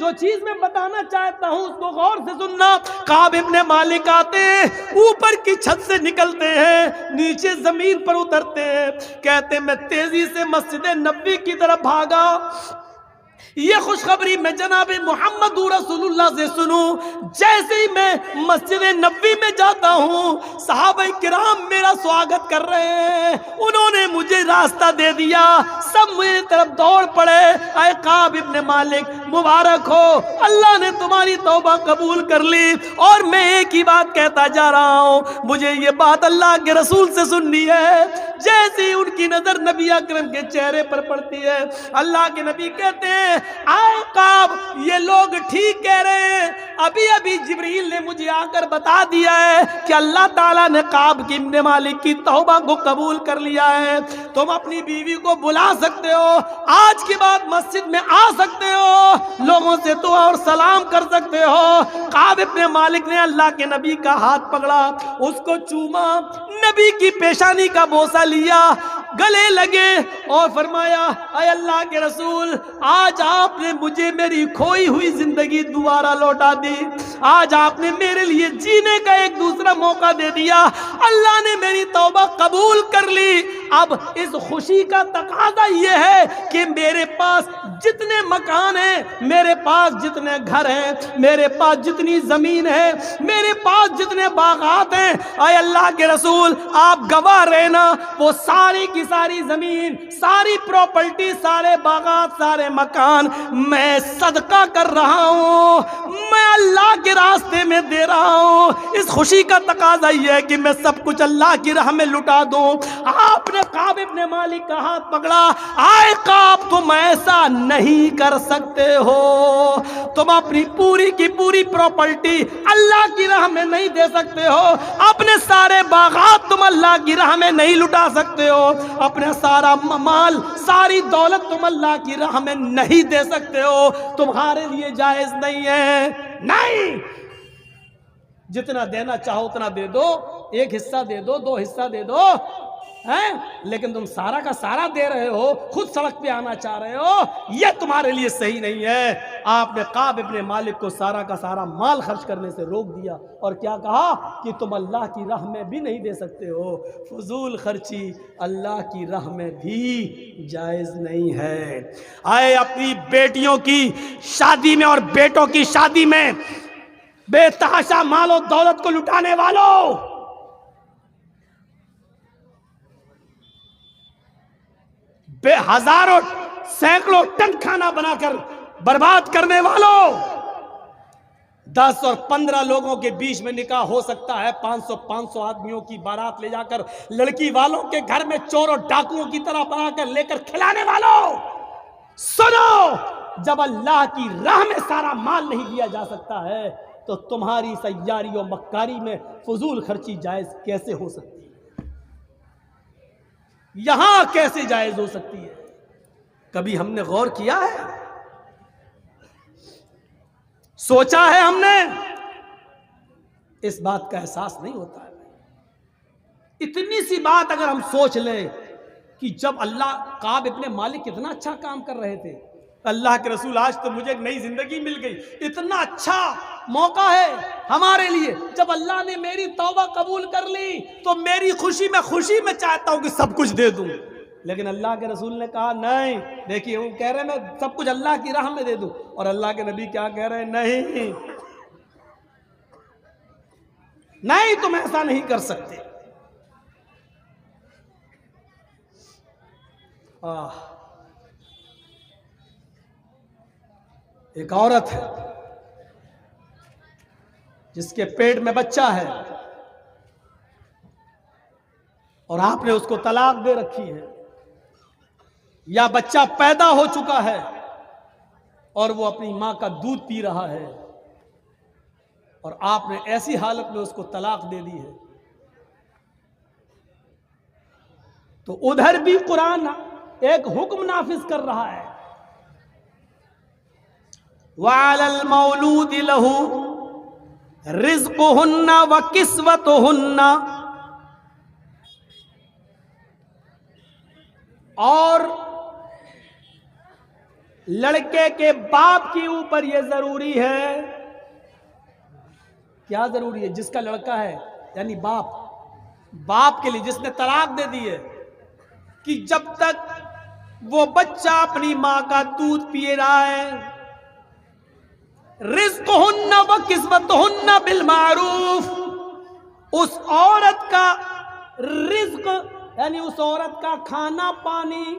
A: جو چیز میں بتانا چاہتا ہوں اس کو غور سے سننا. کعب ابن مالک آتے ہیں, اوپر کی چھت سے نکلتے ہیں, نیچے زمین پر اترتے ہیں, کہتے ہیں میں تیزی سے مسجد نبوی کی طرف بھاگا. یہ خوشخبری میں جناب محمد رسول اللہ سے سنوں. جیسے ہی میں مسجد نبوی میں جاتا ہوں, صحابہ کرام میرا سواگت کر رہے ہیں, انہوں نے مجھے راستہ دے دیا, سب میری طرف دوڑ پڑے. اے کعب ابن مالک مبارک ہو, اللہ نے تمہاری توبہ قبول کر لی. اور میں ایک ہی بات کہتا جا رہا ہوں, مجھے یہ بات اللہ کے رسول سے سننی ہے. جیسے ہی ان کی نظر نبی اکرم کے چہرے پر پڑتی ہے, اللہ کے نبی کہتے ہیں آئے کعب, یہ لوگ ٹھیک کہہ رہے ہیں, ابھی جبریل نے مجھے آ کر بتا دیا ہے کہ اللہ تعالیٰ نے کعب ابن مالک کی توبہ کو قبول کر لیا ہے. تم اپنی بیوی کو بلا سکتے ہو, آج کے بعد مسجد میں آ سکتے ہو, لوگوں سے دعا اور سلام کر سکتے ہو. کعب ابن مالک نے اللہ کے نبی کا ہاتھ پکڑا, اس کو چوما, نبی کی پیشانی کا بوسہ لیا, گلے لگے اور فرمایا اے اللہ کے رسول, آج آپ نے مجھے میری کھوئی ہوئی زندگی دوبارہ لوٹا دی, آج آپ نے میرے لیے جینے کا ایک دوسرا موقع دے دیا, اللہ نے میری توبہ قبول کر لی. اب اس خوشی کا تقاضا یہ ہے کہ میرے پاس جتنے مکان ہیں, میرے پاس جتنے گھر ہیں, میرے پاس جتنی زمین ہے, میرے پاس جتنے باغات ہیں, اے اللہ کے رسول آپ گواہ رہنا, وہ ساری کی ساری زمین, ساری پراپرٹی, سارے باغات, سارے مکان میں صدقہ کر رہا ہوں, میں اللہ کے راستے میں دے رہا ہوں. اس خوشی کا تقاضا یہ ہے کہ میں سب کچھ اللہ کی راہ میں لٹا دوں. آپ نے کعب ابن مالک کا ہاتھ پکڑا, آئے کعب تم ایسا نہیں کر سکتے ہو, تم اپنی پوری کی پوری پراپرٹی اللہ کی راہ میں نہیں دے سکتے ہو, اپنے سارے باغات تم اللہ کی راہ میں نہیں لٹا سکتے ہو, اپنا سارا مال, ساری دولت تم اللہ کی راہ میں نہیں دے سکتے ہو, تمہارے لیے جائز نہیں ہے. نہیں, جتنا دینا چاہو اتنا دے دو, ایک حصہ دے دو, 2 حصہ دے دو, لیکن تم سارا کا سارا دے رہے ہو, خود سڑک پہ آنا چاہ رہے ہو, یہ تمہارے لیے صحیح نہیں ہے. آپ نے کعب ابن مالک کو سارا کا سارا مال خرچ کرنے سے روک دیا اور کیا کہا کہ تم اللہ کی راہ میں بھی نہیں دے سکتے ہو. فضول خرچی اللہ کی راہ میں بھی جائز نہیں ہے. آئے اپنی بیٹیوں کی شادی میں اور بیٹوں کی شادی میں بے تحاشا مال و دولت کو لٹانے والوں, بے ہزاروں سینکڑوں ٹن کھانا بنا کر برباد کرنے والوں, 10 اور 15 لوگوں کے بیچ میں نکاح ہو سکتا ہے, 500 آدمیوں کی بارات لے جا کر لڑکی والوں کے گھر میں چور اور ڈاکوؤں کی طرح بنا کر لے کر کھلانے والوں, سنو, جب اللہ کی راہ میں سارا مال نہیں دیا جا سکتا ہے تو تمہاری سیاری و مکاری میں فضول خرچی جائز کیسے ہو سکتی ہے؟ یہاں کیسے جائز ہو سکتی ہے؟ کبھی ہم نے غور کیا ہے؟ سوچا ہے ہم نے؟ اس بات کا احساس نہیں ہوتا ہے. اتنی سی بات اگر ہم سوچ لیں کہ جب کعب ابن مالک اتنا اچھا کام کر رہے تھے, اللہ کے رسول آج تو مجھے ایک نئی زندگی مل گئی, اتنا اچھا موقع ہے ہمارے لیے, جب اللہ نے میری توبہ قبول کر لی تو میری خوشی میں چاہتا ہوں کہ سب کچھ دے دوں. لیکن اللہ کے رسول نے کہا نہیں. دیکھیے وہ کہہ رہے ہیں میں سب کچھ اللہ کی راہ میں دے دوں, اور اللہ کے نبی کیا کہہ رہے ہیں, نہیں نہیں, تم ایسا نہیں کر سکتے. ایک عورت ہے جس کے پیٹ میں بچہ ہے اور آپ نے اس کو طلاق دے رکھی ہے, یا بچہ پیدا ہو چکا ہے اور وہ اپنی ماں کا دودھ پی رہا ہے اور آپ نے ایسی حالت میں اس کو طلاق دے دی ہے, تو ادھر بھی قرآن ایک حکم نافذ کر رہا ہے, وَعَلَى الْمَوْلُودِ لَهُ رِزْقُهُنَّ وَكِسْوَتُهُنَّ, اور لڑکے کے باپ کے اوپر یہ ضروری ہے. کیا ضروری ہے؟ جس کا لڑکا ہے یعنی باپ کے لیے جس نے طلاق دے دی ہے کہ جب تک وہ بچہ اپنی ماں کا دودھ پی رہا ہے، رزقہن و کسوتہن بالمعروف، اس عورت کا رزق یعنی اس عورت کا کھانا پانی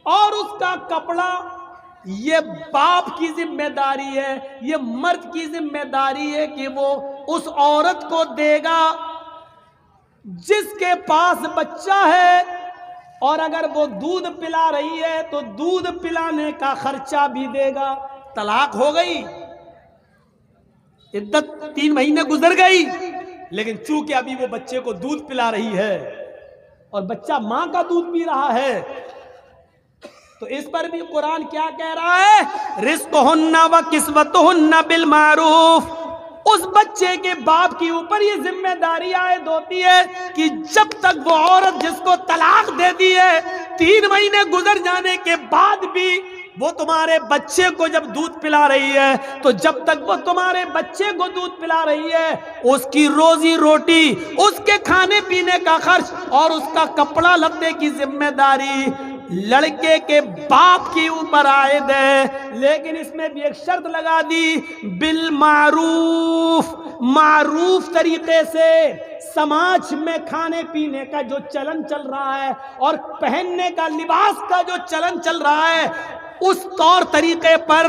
A: اور اس کا کپڑا یہ باپ کی ذمہ داری ہے، یہ مرد کی ذمہ داری ہے کہ وہ اس عورت کو دے گا جس کے پاس بچہ ہے. اور اگر وہ دودھ پلا رہی ہے تو دودھ پلانے کا خرچہ بھی دے گا. طلاق ہو گئی، عدت 3 مہینے گزر گئی، لیکن چونکہ ابھی وہ بچے کو دودھ پلا رہی ہے اور بچہ ماں کا دودھ پی رہا ہے تو اس پر بھی قرآن کیا کہہ رہا ہے؟ رزقہن و کسوتہن بالمعروف. اس بچے کے باپ کے اوپر یہ ذمہ داری عائد ہوتی ہے کہ جب تک وہ عورت جس کو طلاق دے دی ہے 3 مہینے گزر جانے کے بعد بھی وہ تمہارے بچے کو جب دودھ پلا رہی ہے تو جب تک وہ تمہارے بچے کو دودھ پلا رہی ہے اس کی روزی روٹی، اس کے کھانے پینے کا خرچ اور اس کا کپڑا لتے کی ذمہ داری لڑکے کے باپ کے اوپر عائد ہے. لیکن اس میں بھی ایک شرط لگا دی، بالمعروف، معروف طریقے سے. سماج میں کھانے پینے کا جو چلن چل رہا ہے اور پہننے کا لباس کا جو چلن چل رہا ہے اس طور طریقے پر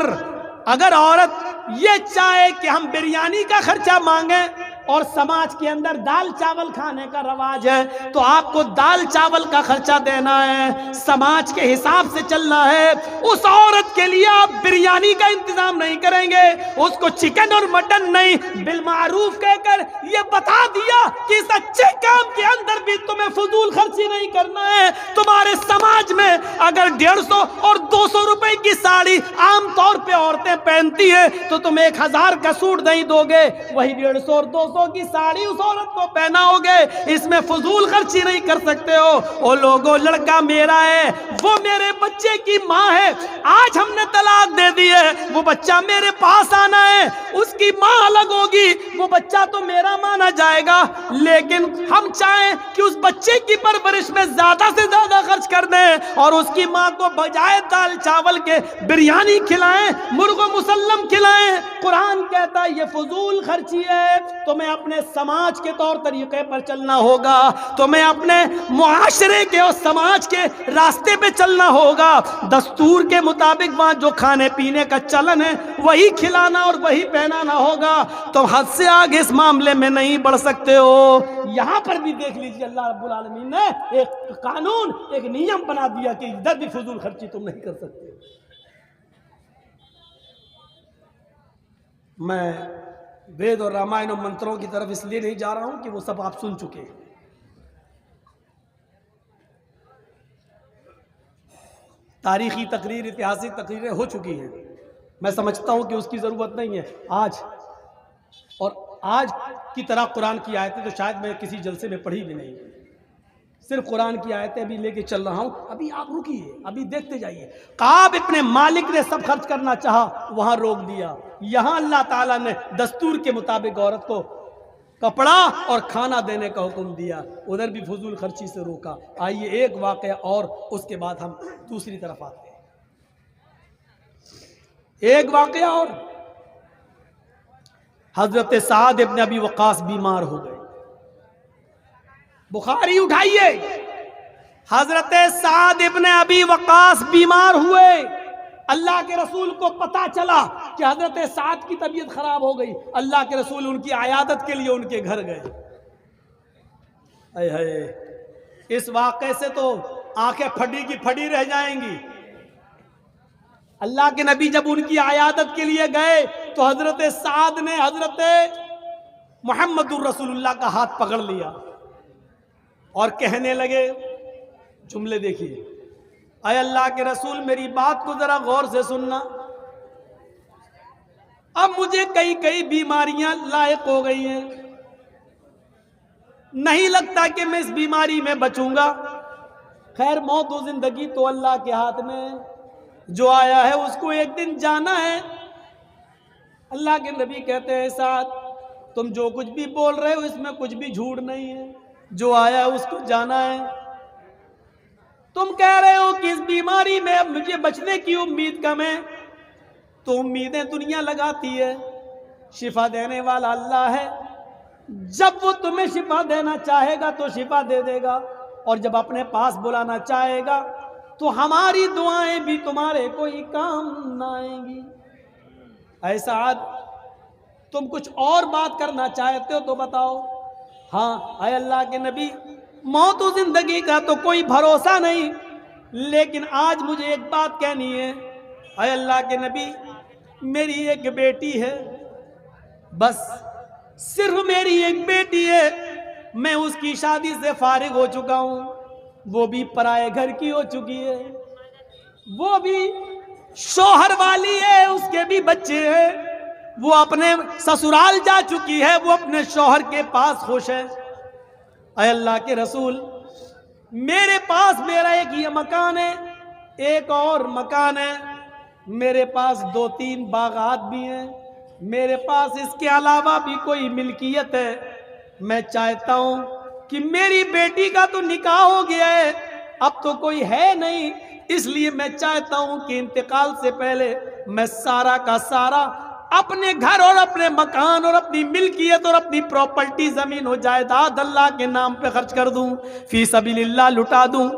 A: اگر عورت یہ چاہے کہ ہم بریانی کا خرچہ مانگیں اور سماج کے اندر دال چاول کھانے کا رواج ہے تو آپ کو دال چاول کا خرچہ دینا ہے، سماج کے حساب سے چلنا ہے. اس عورت کے لیے آپ بریانی کا انتظام نہیں کریں گے، اس کو چکن اور مٹن نہیں، بالمعروف کہہ کر یہ بتا دیا کہ اس اچھے کام کے اندر بھی تمہیں فضول خرچی نہیں کرنا ہے. تمہارے سماج میں اگر 150 اور 200 روپے کی ساڑی عام طور پہ عورتیں پہنتی ہیں تو تم 1000 کا سوٹ نہیں دو گے، وہی 150 اور 200 کی ساڑی اس عورت کو پہناؤ گے. اس میں فضول خرچی نہیں کر سکتے ہو. او لوگو، لڑکا میرا ہے، وہ میرے بچے کی ماں ہے. آج ہم نے طلاق دے دی ہے، وہ بچہ میرے پاس آنا ہے، اس کی ماں الگ ہوگی، وہ بچہ تو میرا مانا جائے گا. لیکن ہم چاہیں کہ اس بچے کی پرورش میں زیادہ سے زیادہ خرچ کر دیں اور اس کی ماں کو بجائے دال چاول کے بریانی کھلائیں، مرغ مسلم کھلائیں. قرآن کہتا ہے یہ فضول خرچی ہے. تمہیں اپنے سماج کے طور طریقے پر چلنا ہوگا، تمہیں اپنے معاشرے کے اور سماج کے راستے پہ چلنا ہوگا. دستور کے مطابق وہاں جو کھانے پینے کا چلن ہے وہی کھلانا اور وہی پہنانا ہوگا. تم حد سے آگے اس معاملے میں نہیں بڑھ سکتے ہو. یہاں پر بھی دیکھ لیجیے اللہ رب العالمین نے ایک قانون، ایک نیم بنا دیا کہ ادھر بھی فضول خرچی تم نہیں کر سکتے. میں وید اور رامائن اور منتروں کی طرف اس لیے نہیں جا رہا ہوں کہ وہ سب آپ سن چکے ہیں. تاریخی تقریر، اتہاسک تقریریں ہو چکی ہیں. میں سمجھتا ہوں کہ اس کی ضرورت نہیں ہے. آج کی طرح قرآن کی آیتیں تو شاید میں کسی جلسے میں پڑھی بھی نہیں. صرف قرآن کی آیتیں ابھی لے کے چل رہا ہوں. ابھی آپ رکیے، ابھی دیکھتے جائیے. کعب ابن مالک نے سب خرچ کرنا چاہا، وہاں روک دیا. یہاں اللہ تعالیٰ نے دستور کے مطابق عورت کو کپڑا اور کھانا دینے کا حکم دیا، ادھر بھی فضول خرچی سے روکا. آئیے ایک واقعہ اور اس کے بعد ہم دوسری طرف آتے ہیں. ایک واقعہ اور. حضرت سعد ابن ابی وقاص بیمار ہو گئے. بخاری اٹھائیے، حضرت سعد ابن ابی وقاص بیمار ہوئے. اللہ کے رسول کو پتا چلا کہ حضرت سعد کی طبیعت خراب ہو گئی. اللہ کے رسول ان کی عیادت کے لیے ان کے گھر گئے. اے ہائے، اس واقعے سے تو آنکھیں پھٹی کی پھٹی رہ جائیں گی. اللہ کے نبی جب ان کی عیادت کے لیے گئے تو حضرت سعد نے حضرت محمد الرسول اللہ کا ہاتھ پکڑ لیا اور کہنے لگے، جملے دیکھیے، اے اللہ کے رسول میری بات کو ذرا غور سے سننا. اب مجھے کئی بیماریاں لاحق ہو گئی ہیں، نہیں لگتا کہ میں اس بیماری میں بچوں گا. خیر، موت و زندگی تو اللہ کے ہاتھ میں. جو آیا ہے اس کو ایک دن جانا ہے۔ اللہ کے نبی کہتے ہیں سعد تم جو کچھ بھی بول رہے ہو اس میں کچھ بھی جھوٹ نہیں ہے، جو آیا ہے اس کو جانا ہے۔ تم کہہ رہے ہو کہ اس بیماری میں اب مجھے بچنے کی امید کم ہے، تو امیدیں دنیا لگاتی ہے، شفا دینے والا اللہ ہے، جب وہ تمہیں شفا دینا چاہے گا تو شفا دے دے گا، اور جب اپنے پاس بلانا چاہے گا تو ہماری دعائیں بھی تمہارے کوئی کام نہ آئیں گی۔ اے سعد تم کچھ اور بات کرنا چاہتے ہو تو بتاؤ۔ ہاں اے اللہ کے نبی، موت و زندگی کا تو کوئی بھروسہ نہیں، لیکن آج مجھے ایک بات کہنی ہے۔ اے اللہ کے نبی، میری ایک بیٹی ہے، بس صرف میری ایک بیٹی ہے، میں اس کی شادی سے فارغ ہو چکا ہوں، وہ بھی پرائے گھر کی ہو چکی ہے، وہ بھی شوہر والی ہے، اس کے بھی بچے ہیں، وہ اپنے سسرال جا چکی ہے، وہ اپنے شوہر کے پاس خوش ہے۔ اے اللہ کے رسول، میرے پاس میرا ایک یہ مکان ہے، ایک اور مکان ہے، میرے پاس 2-3 باغات بھی ہیں، میرے پاس اس کے علاوہ بھی کوئی ملکیت ہے۔ میں چاہتا ہوں کہ میری بیٹی کا تو نکاح ہو گیا ہے، اب تو کوئی ہے نہیں، اس لیے میں چاہتا ہوں کہ انتقال سے پہلے میں سارا کا سارا اپنے گھر اور اپنے مکان اور اپنی ملکیت اور اپنی پراپرٹی، زمین و جائیداد اللہ کے نام پہ خرچ کر دوں، فی سبیل اللہ لٹا دوں،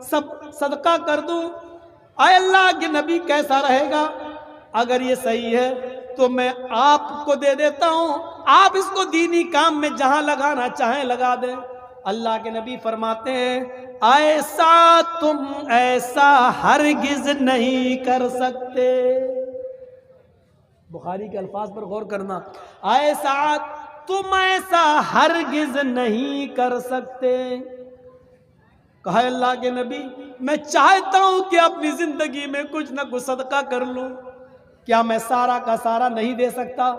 A: سب صدقہ کر دوں۔ اے اللہ کے نبی کیسا رہے گا؟ اگر یہ صحیح ہے تو میں آپ کو دے دیتا ہوں، آپ اس کو دینی کام میں جہاں لگانا چاہیں لگا دیں۔ اللہ کے نبی فرماتے ہیں ایسا تم ایسا ہرگز نہیں کر سکتے۔ بخاری کے الفاظ پر غور کرنا، ایسا تم ایسا ہرگز نہیں کر سکتے۔ کہا اللہ کے نبی، میں چاہتا ہوں کہ اپنی زندگی میں کچھ نہ کچھ صدقہ کر لوں، کیا میں سارا کا سارا نہیں دے سکتا؟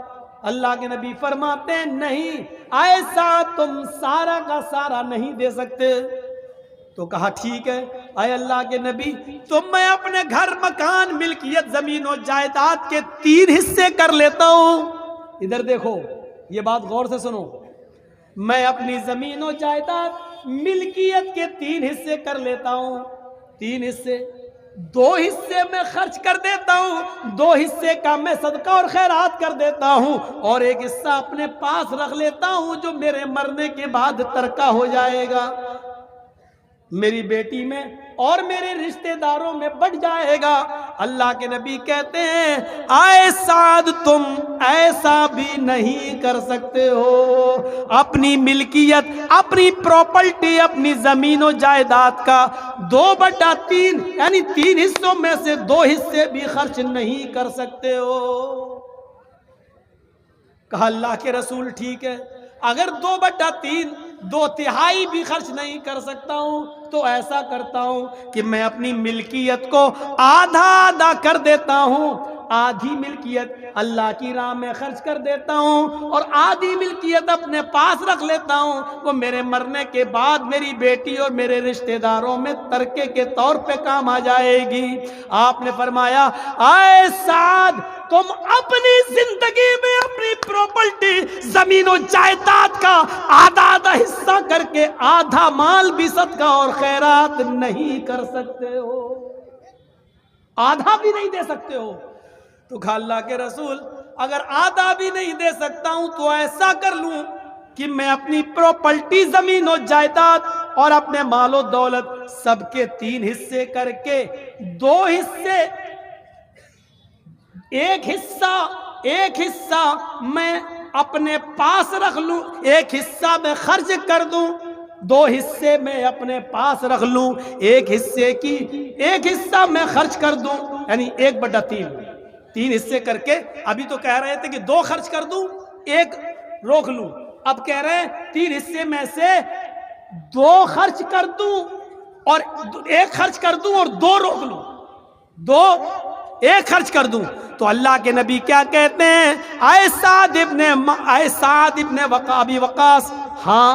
A: اللہ کے نبی فرماتے ہیں نہیں، ایسا تم سارا کا سارا نہیں دے سکتے۔ تو کہا ٹھیک ہے اے اللہ کے نبی، تو میں اپنے گھر مکان ملکیت زمین و جائیداد کے 3 حصے کر لیتا ہوں۔ ادھر دیکھو، یہ بات غور سے سنو، میں اپنی زمین و جائیداد ملکیت کے 3 حصے کر لیتا ہوں، 3 حصے، 2 حصے میں خرچ کر دیتا ہوں، 2 حصے کا میں صدقہ اور خیرات کر دیتا ہوں، اور 1 حصہ اپنے پاس رکھ لیتا ہوں جو میرے مرنے کے بعد ترکہ ہو جائے گا، میری بیٹی میں اور میرے رشتہ داروں میں بڑھ جائے گا۔ اللہ کے نبی کہتے ہیں اے سعد تم ایسا بھی نہیں کر سکتے ہو، اپنی ملکیت، اپنی پراپرٹی، اپنی زمین و جائیداد کا 2/3 یعنی 3 حصوں میں سے 2 حصے بھی خرچ نہیں کر سکتے ہو۔ کہا اللہ کے رسول ٹھیک ہے، اگر 2/3 2/3 بھی خرچ نہیں کر سکتا ہوں تو ایسا کرتا ہوں کہ میں اپنی ملکیت کو آدھا کر دیتا ہوں، آدھی ملکیت اللہ کی راہ میں خرچ کر دیتا ہوں اور آدھی ملکیت اپنے پاس رکھ لیتا ہوں، وہ میرے مرنے کے بعد میری بیٹی اور میرے رشتہ داروں میں ترکے کے طور پہ کام آ جائے گی۔ آپ نے فرمایا اے سعد تم اپنی زندگی میں اپنی پراپرٹی زمین و جائیداد کا آدھا حصہ کر کے آدھا مال بھی صدقہ اور خیرات نہیں کر سکتے ہو، آدھا بھی نہیں دے سکتے ہو۔ تو کہا اللہ کے رسول اگر آدھا بھی نہیں دے سکتا ہوں تو ایسا کر لوں کہ میں اپنی پراپرٹی زمین و جائیداد اور اپنے مال و دولت سب کے 3 حصے کر کے 2 حصے، ایک حصہ میں اپنے پاس رکھ لوں، 1 حصہ میں خرچ کر دوں، 2 حصے میں اپنے پاس رکھ لوں، 1 حصہ میں خرچ کر دوں، یعنی 1/3، 3 حصے کر کے، ابھی تو کہہ رہے تھے کہ 2 خرچ کر دوں 1 روک لوں، اب کہہ رہے ہیں 3 حصے میں سے 2 خرچ کر دوں اور 1 خرچ کر دوں اور 2 روک لوں، 1 خرچ کر دوں۔ تو اللہ کے نبی کیا کہتے ہیں اے سعد ابن ابی وقاص، ہاں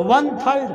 A: 1/3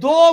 A: 2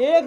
A: 1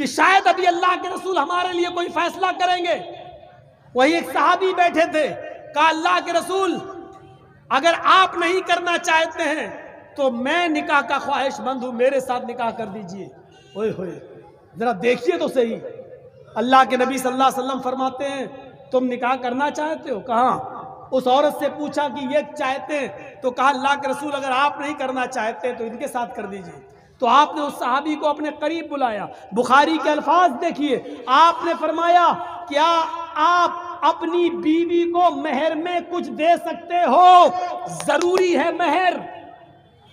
A: کہ شاید ابھی اللہ کے رسول ہمارے لیے کوئی فیصلہ کریں گے. وہی ایک صحابی بیٹھے تھے, کہا اللہ کے رسول اگر آپ نہیں کرنا چاہتے ہیں تو میں نکاح کا خواہش مند ہوں, میرے ساتھ نکاح کر دیجئے. ہوئے ہوئے ذرا دیکھیے تو صحیح, اللہ کے نبی صلی اللہ علیہ وسلم فرماتے ہیں تم نکاح کرنا چاہتے ہو؟ کہاں. اس عورت سے پوچھا کہ یہ چاہتے ہیں, تو کہا اللہ کے رسول اگر آپ نہیں کرنا چاہتے تو ان کے ساتھ کر دیجئے. تو آپ نے اس صحابی کو اپنے قریب بلایا. بخاری کے الفاظ دیکھیے, آپ نے فرمایا کیا آپ اپنی بیوی کو مہر میں کچھ دے سکتے ہو؟ ضروری ہے مہر.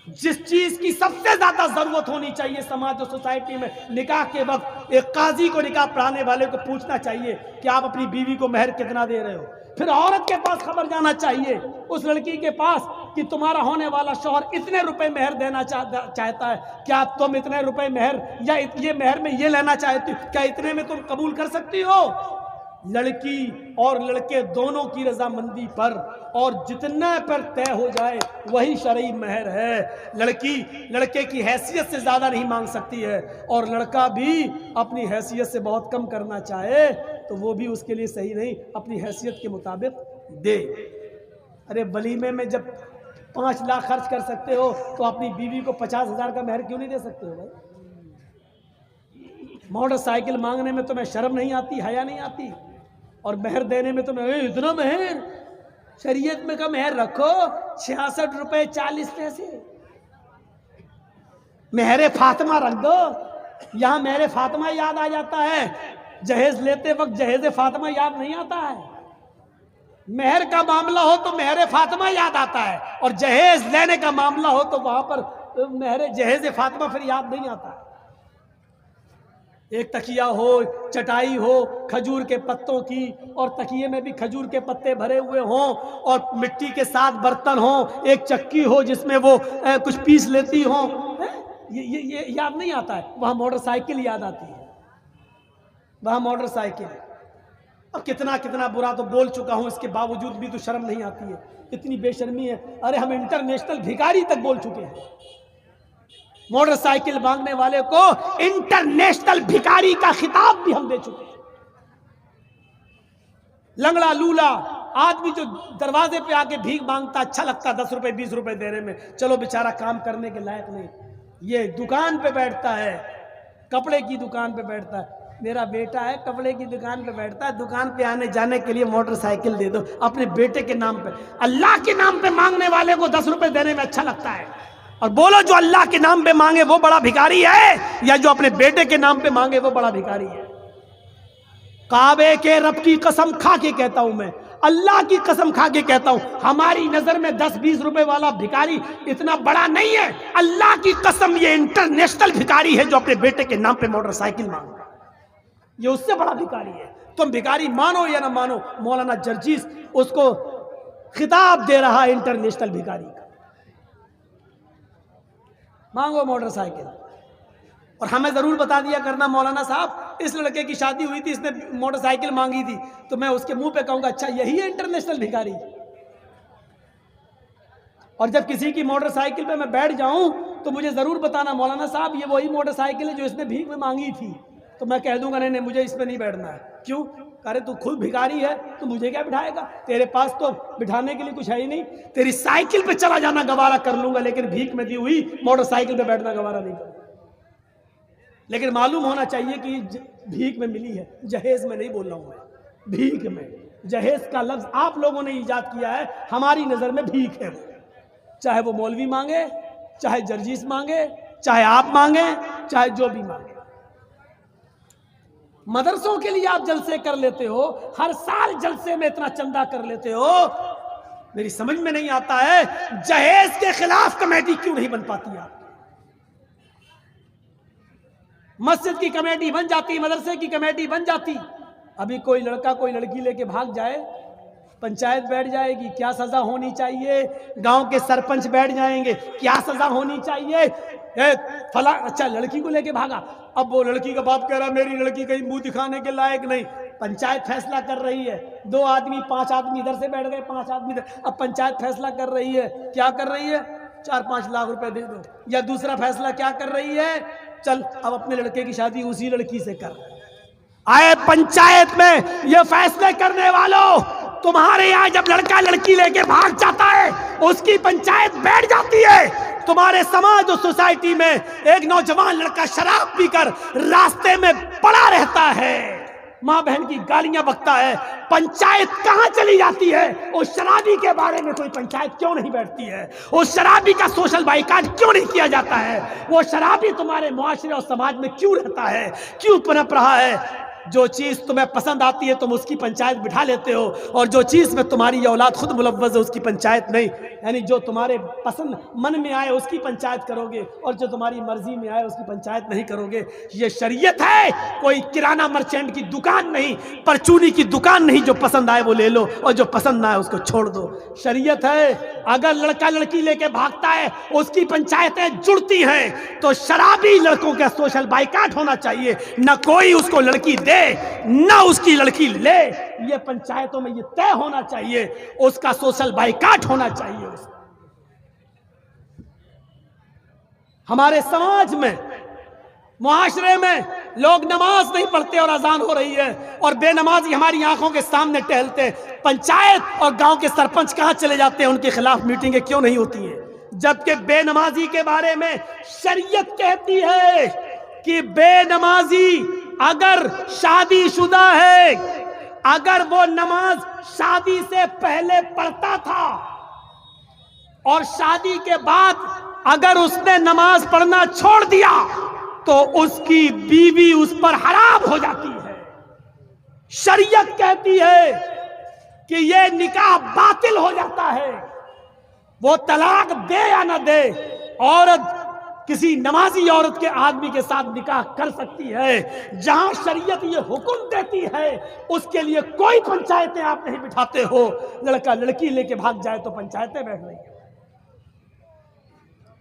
A: جس چیز کی سب سے زیادہ ضرورت ہونی چاہیے سماج اور سوسائٹی میں, نکاح کے وقت ایک قاضی کو نکاح پڑھانے والے کو پوچھنا چاہیے کہ آپ اپنی بیوی کو مہر کتنا دے رہے ہو. پھر عورت کے پاس خبر جانا چاہیے, اس لڑکی کے پاس, کہ تمہارا ہونے والا شوہر اتنے روپے مہر دینا چاہتا ہے, کیا تم اتنے روپے مہر یا یہ مہر میں یہ لینا چاہتی ہو, کیا اتنے میں تم قبول کر سکتی ہو؟ لڑکی اور لڑکے دونوں کی رضامندی پر اور جتنا پر طے ہو جائے وہی شرعی مہر ہے. لڑکی لڑکے کی حیثیت سے زیادہ نہیں مانگ سکتی ہے, اور لڑکا بھی اپنی حیثیت سے بہت کم کرنا چاہے تو وہ بھی اس کے لیے صحیح نہیں, اپنی حیثیت کے مطابق دے. ارے ولیمے میں جب 5 لاکھ خرچ کر سکتے ہو تو اپنی بیوی کو 50,000 کا مہر کیوں نہیں دے سکتے ہو بھائی؟ موٹر سائیکل مانگنے میں تمہیں شرم نہیں آتی, حیا نہیں آتی؟ اور مہر دینے میں تمہیں اتنا مہر, شریعت میں کا مہر رکھو 66 روپے 40 پیسے. مہر فاطمہ رکھ دو, یہاں مہر فاطمہ یاد آ جاتا ہے, جہیز لیتے وقت جہیز فاطمہ یاد نہیں آتا ہے. مہر کا معاملہ ہو تو مہر فاطمہ یاد آتا ہے, اور جہیز لینے کا معاملہ ہو تو وہاں پر مہر جہیز فاطمہ پھر یاد نہیں آتا ہے. ایک تکیہ ہو, چٹائی ہو کھجور کے پتوں کی, اور تکیے میں بھی کھجور کے پتے بھرے ہوئے ہوں, اور مٹی کے ساتھ برتن ہوں, ایک چکی ہو جس میں وہ کچھ پیس لیتی ہوں, یہ یاد نہیں آتا ہے. وہاں موٹر سائیکل یاد آتی ہے, وہاں موٹر سائیکل. اب کتنا برا تو بول چکا ہوں, اس کے باوجود بھی تو شرم نہیں آتی ہے, اتنی بے شرمی ہے. ارے ہم انٹرنیشنل بھکاری تک بول چکے ہیں. موٹر سائیکل مانگنے والے کو انٹرنیشنل بھکاری کا خطاب بھی ہم دے چکے ہیں. لنگڑا لولا آدمی جو دروازے پہ آ کے بھیک مانگتا, اچھا لگتا 10 روپے 20 روپے دینے میں, چلو بیچارہ کام کرنے کے لائق نہیں. یہ دکان پہ بیٹھتا ہے, کپڑے کی دکان پہ بیٹھتا ہے. میرا بیٹا ہے کپڑے کی دکان پہ بیٹھتا ہے, دکان پہ آنے جانے کے لیے موٹر سائیکل دے دو اپنے بیٹے کے نام پہ. اللہ کے نام پہ مانگنے والے کو 10 روپے دینے میں اچھا لگتا ہے. اور بولو جو اللہ کے نام پہ مانگے وہ بڑا بھکاری ہے, یا جو اپنے بیٹے کے نام پہ مانگے وہ بڑا بھکاری ہے؟ کعبے کے رب کی قسم کھا کے کہتا ہوں, میں اللہ کی قسم کھا کے کہتا ہوں, ہماری نظر میں 10-20 روپے والا بھکاری اتنا بڑا نہیں ہے. اللہ کی قسم یہ انٹرنیشنل بھکاری ہے جو اپنے بیٹے کے نام پہ موٹر سائیکل مانگ رہا ہے, یہ اس سے بڑا بھکاری ہے. تم بھکاری مانو یا نہ مانو, مولانا جرجیس اس کو خطاب دے رہا ہے انٹرنیشنل بھکاری کا. مانگو موٹر سائیکل. اور ہمیں ضرور بتا دیا کرنا مولانا صاحب, اس لڑکے کی شادی ہوئی تھی, اس نے موٹر سائیکل مانگی تھی, تو میں اس کے منہ پہ کہوں گا اچھا یہی ہے انٹرنیشنل بھکاری. اور جب کسی کی موٹر سائیکل پہ میں بیٹھ جاؤں تو مجھے ضرور بتانا مولانا صاحب یہ وہی موٹر سائیکل ہے جو اس نے بھیک میں مانگی تھی. تو میں کہہ دوں گا نہیں مجھے اس پہ نہیں بیٹھنا ہے. کیوں؟ ارے تو خود بھکاری ہے, تو مجھے کیا بٹھائے گا؟ تیرے پاس تو بٹھانے کے لیے کچھ ہے ہی نہیں. تیری سائیکل پہ چلا جانا گوارا کر لوں گا, لیکن بھیک میں دی ہوئی موٹر سائیکل پہ بیٹھنا گوارا نہیں کروں. لیکن معلوم ہونا چاہیے کہ بھیک میں ملی ہے, جہیز میں نہیں بول رہا ہوں میں, بھیک میں. جہیز کا لفظ آپ لوگوں نے ایجاد کیا ہے, ہماری نظر میں بھیک ہے. چاہے وہ مولوی مانگے, چاہے جرجیس مانگے, چاہے آپ مانگے, چاہے جو بھی مانگے. مدرسوں کے لیے آپ جلسے کر لیتے ہو, ہر سال جلسے میں اتنا چندہ کر لیتے ہو, میری سمجھ میں نہیں آتا ہے جہیز کے خلاف کمیٹی کیوں نہیں بن پاتی. آپ مسجد کی کمیٹی بن جاتی, مدرسے کی کمیٹی بن جاتی. ابھی کوئی لڑکا کوئی لڑکی لے کے بھاگ جائے, پنچایت بیٹھ جائے گی کیا سزا ہونی چاہیے, گاؤں کے سرپنچ بیٹھ جائیں گے کیا سزا ہونی چاہیے. فلاں اچھا لڑکی کو لے کے بھاگا, اب وہ لڑکی کا باپ کہہ رہا میری لڑکی کہیں منہ دکھانے کے لائق نہیں. پنچایت فیصلہ کر رہی ہے, 2 آدمی 5 آدمی ادھر سے بیٹھ گئے, 5 آدمی ادھر. اب پنچایت فیصلہ کر رہی ہے, کیا کر رہی ہے؟ 4-5 لاکھ روپے دے دو. یا دوسرا فیصلہ کیا کر رہی ہے چل اب اپنے لڑکے کی شادی اسی لڑکی سے کر. آئے پنچایت میں یہ فیصلے کرنے والوں، تمہارے یہاں جب لڑکا لڑکی لے کے بھاگ جاتا ہے اس کی پنچایت بیٹھ جاتی ہے. تمہارے سماج اور سوسائٹی میں ایک نوجوان لڑکا شراب پی کر راستے میں پڑا رہتا ہے، ماں بہن کی گالیاں بکتا ہے، پنچایت کہاں چلی جاتی ہے؟ اس شرابی کے بارے میں کوئی پنچایت کیوں نہیں بیٹھتی ہے؟ اس شرابی کا سوشل بائیکاٹ کیوں نہیں کیا جاتا ہے؟ وہ شرابی تمہارے معاشرے اور سماج میں کیوں رہتا ہے، کیوں پنپ رہا ہے؟ جو چیز تمہیں پسند آتی ہے تم اس کی پنچایت بٹھا لیتے ہو، اور جو چیز میں تمہاری یہ اولاد خود ملوث ہے اس کی پنچایت نہیں. یعنی جو تمہارے پسند من میں آئے اس کی پنچایت کرو گے، اور جو تمہاری مرضی میں آئے اس کی پنچایت نہیں کرو گے. یہ شریعت ہے، کوئی کرانہ مرچینٹ کی دکان نہیں، پرچونی کی دکان نہیں. جو پسند آئے وہ لے لو اور جو پسند نہ آئے اس کو چھوڑ دو. شریعت ہے. اگر لڑکا لڑکی لے کے بھاگتا ہے اس کی پنچایتیں جڑتی ہیں، تو شرابی لڑکوں کا سوشل بائیکاٹ ہونا چاہیے. نہ کوئی اس کو لڑکی دے نہ اس کی لڑکی لے. یہ پنچایتوں میں یہ طے ہونا چاہیے، اس کا سوشل بائیکاٹ ہونا چاہیے. ہمارے سماج میں، معاشرے میں لوگ نماز نہیں پڑھتے اور اذان ہو رہی ہے اور بے نمازی ہماری آنکھوں کے سامنے ٹہلتے. پنچایت اور گاؤں کے سرپنچ کہاں چلے جاتے ہیں؟ ان کے خلاف میٹنگیں کیوں نہیں ہوتی ہیں؟ جبکہ بے نمازی کے بارے میں شریعت کہتی ہے کہ بے نمازی اگر شادی شدہ ہے، اگر وہ نماز شادی سے پہلے پڑھتا تھا اور شادی کے بعد اگر اس نے نماز پڑھنا چھوڑ دیا تو اس کی بیوی اس پر حرام ہو جاتی ہے. شریعت کہتی ہے کہ یہ نکاح باطل ہو جاتا ہے. وہ طلاق دے یا نہ دے، عورت کسی نمازی عورت کے آدمی کے ساتھ نکاح کر سکتی ہے. جہاں شریعت یہ حکم دیتی ہے اس کے لیے کوئی پنچایتیں آپ نہیں بٹھاتے ہو. لڑکا لڑکی لے کے بھاگ جائے تو پنچایتیں بیٹھ رہی ہیں.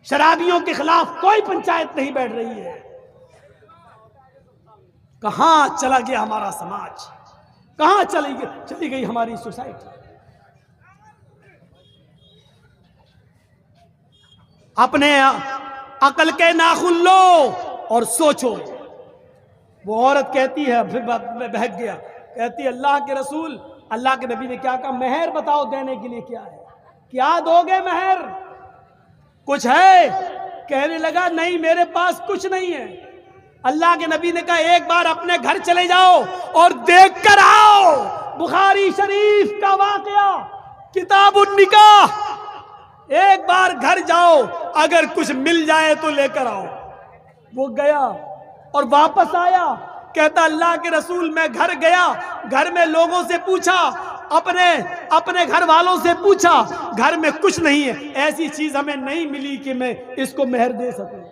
A: شرابیوں کے خلاف کوئی پنچایت نہیں بیٹھ رہی ہے. کہاں چلا گیا ہمارا سماج؟ کہاں چلی گئی ہماری سوسائٹی؟ اپنے عقل کے ناخن لو اور سوچو. وہ عورت کہتی ہے، پھر میں بہک گیا، کہتی ہے اللہ کے رسول، اللہ کے نبی نے کیا کہا؟ مہر بتاؤ دینے کے لیے کیا ہے، کیا دو گے مہر؟ کچھ ہے؟ کہنے لگا نہیں میرے پاس کچھ نہیں ہے. اللہ کے نبی نے کہا ایک بار اپنے گھر چلے جاؤ اور دیکھ کر آؤ. بخاری شریف کا واقعہ، کتاب النکاح. ایک بار گھر جاؤ، اگر کچھ مل جائے تو لے کر آؤ. وہ گیا اور واپس آیا، کہتا اللہ کے رسول میں گھر گیا، گھر میں لوگوں سے پوچھا، اپنے گھر والوں سے پوچھا، گھر میں کچھ نہیں ہے، ایسی چیز ہمیں نہیں ملی کہ میں اس کو مہر دے سکوں.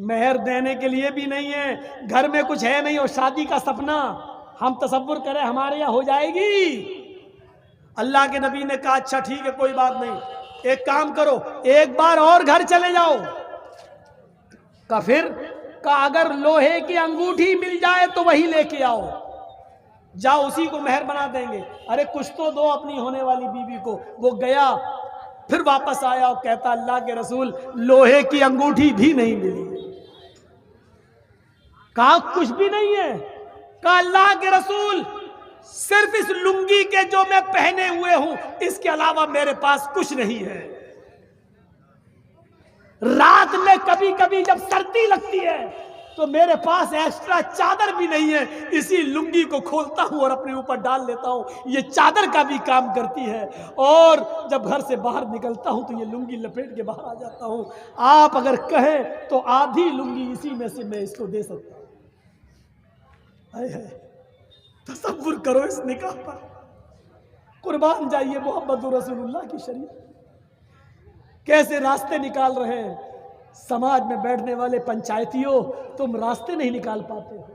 A: مہر دینے کے لیے بھی نہیں ہے، گھر میں کچھ ہے نہیں، اور شادی کا سپنا ہم تصور کریں ہمارے یہاں ہو جائے گی؟ اللہ کے نبی نے کہا اچھا ٹھیک ہے کوئی بات نہیں، ایک کام کرو ایک بار اور گھر چلے جاؤ. پھر کہا اگر لوہے کی انگوٹھی مل جائے تو وہی لے کے آؤ، جاؤ اسی کو مہر بنا دیں گے. ارے کچھ تو دو اپنی ہونے والی بیوی کو. وہ گیا، پھر واپس آیا اور کہتا اللہ کے رسول لوہے کی انگوٹھی بھی نہیں ملی. کہا کچھ بھی نہیں ہے؟ کہا اللہ کے رسول صرف اس لنگی کے جو میں پہنے ہوئے ہوں اس کے علاوہ میرے پاس کچھ نہیں ہے. رات میں کبھی کبھی جب سردی لگتی ہے تو میرے پاس ایکسٹرا چادر بھی نہیں ہے، اسی لنگی کو کھولتا ہوں اور اپنے اوپر ڈال لیتا ہوں، یہ چادر کا بھی کام کرتی ہے. اور جب گھر سے باہر نکلتا ہوں تو یہ لنگی لپیٹ کے باہر آ جاتا ہوں. آپ اگر کہیں تو آدھی لنگی اسی میں سے میں اس کو دے سکتا ہوں. تصور کرو اس نکاح پر. قربان جائیے محمد رسول اللہ کی شریعت. کیسے راستے نکال رہے ہیں سماج میں بیٹھنے والے پنچایتیوں، تم راستے نہیں نکال پاتے ہو.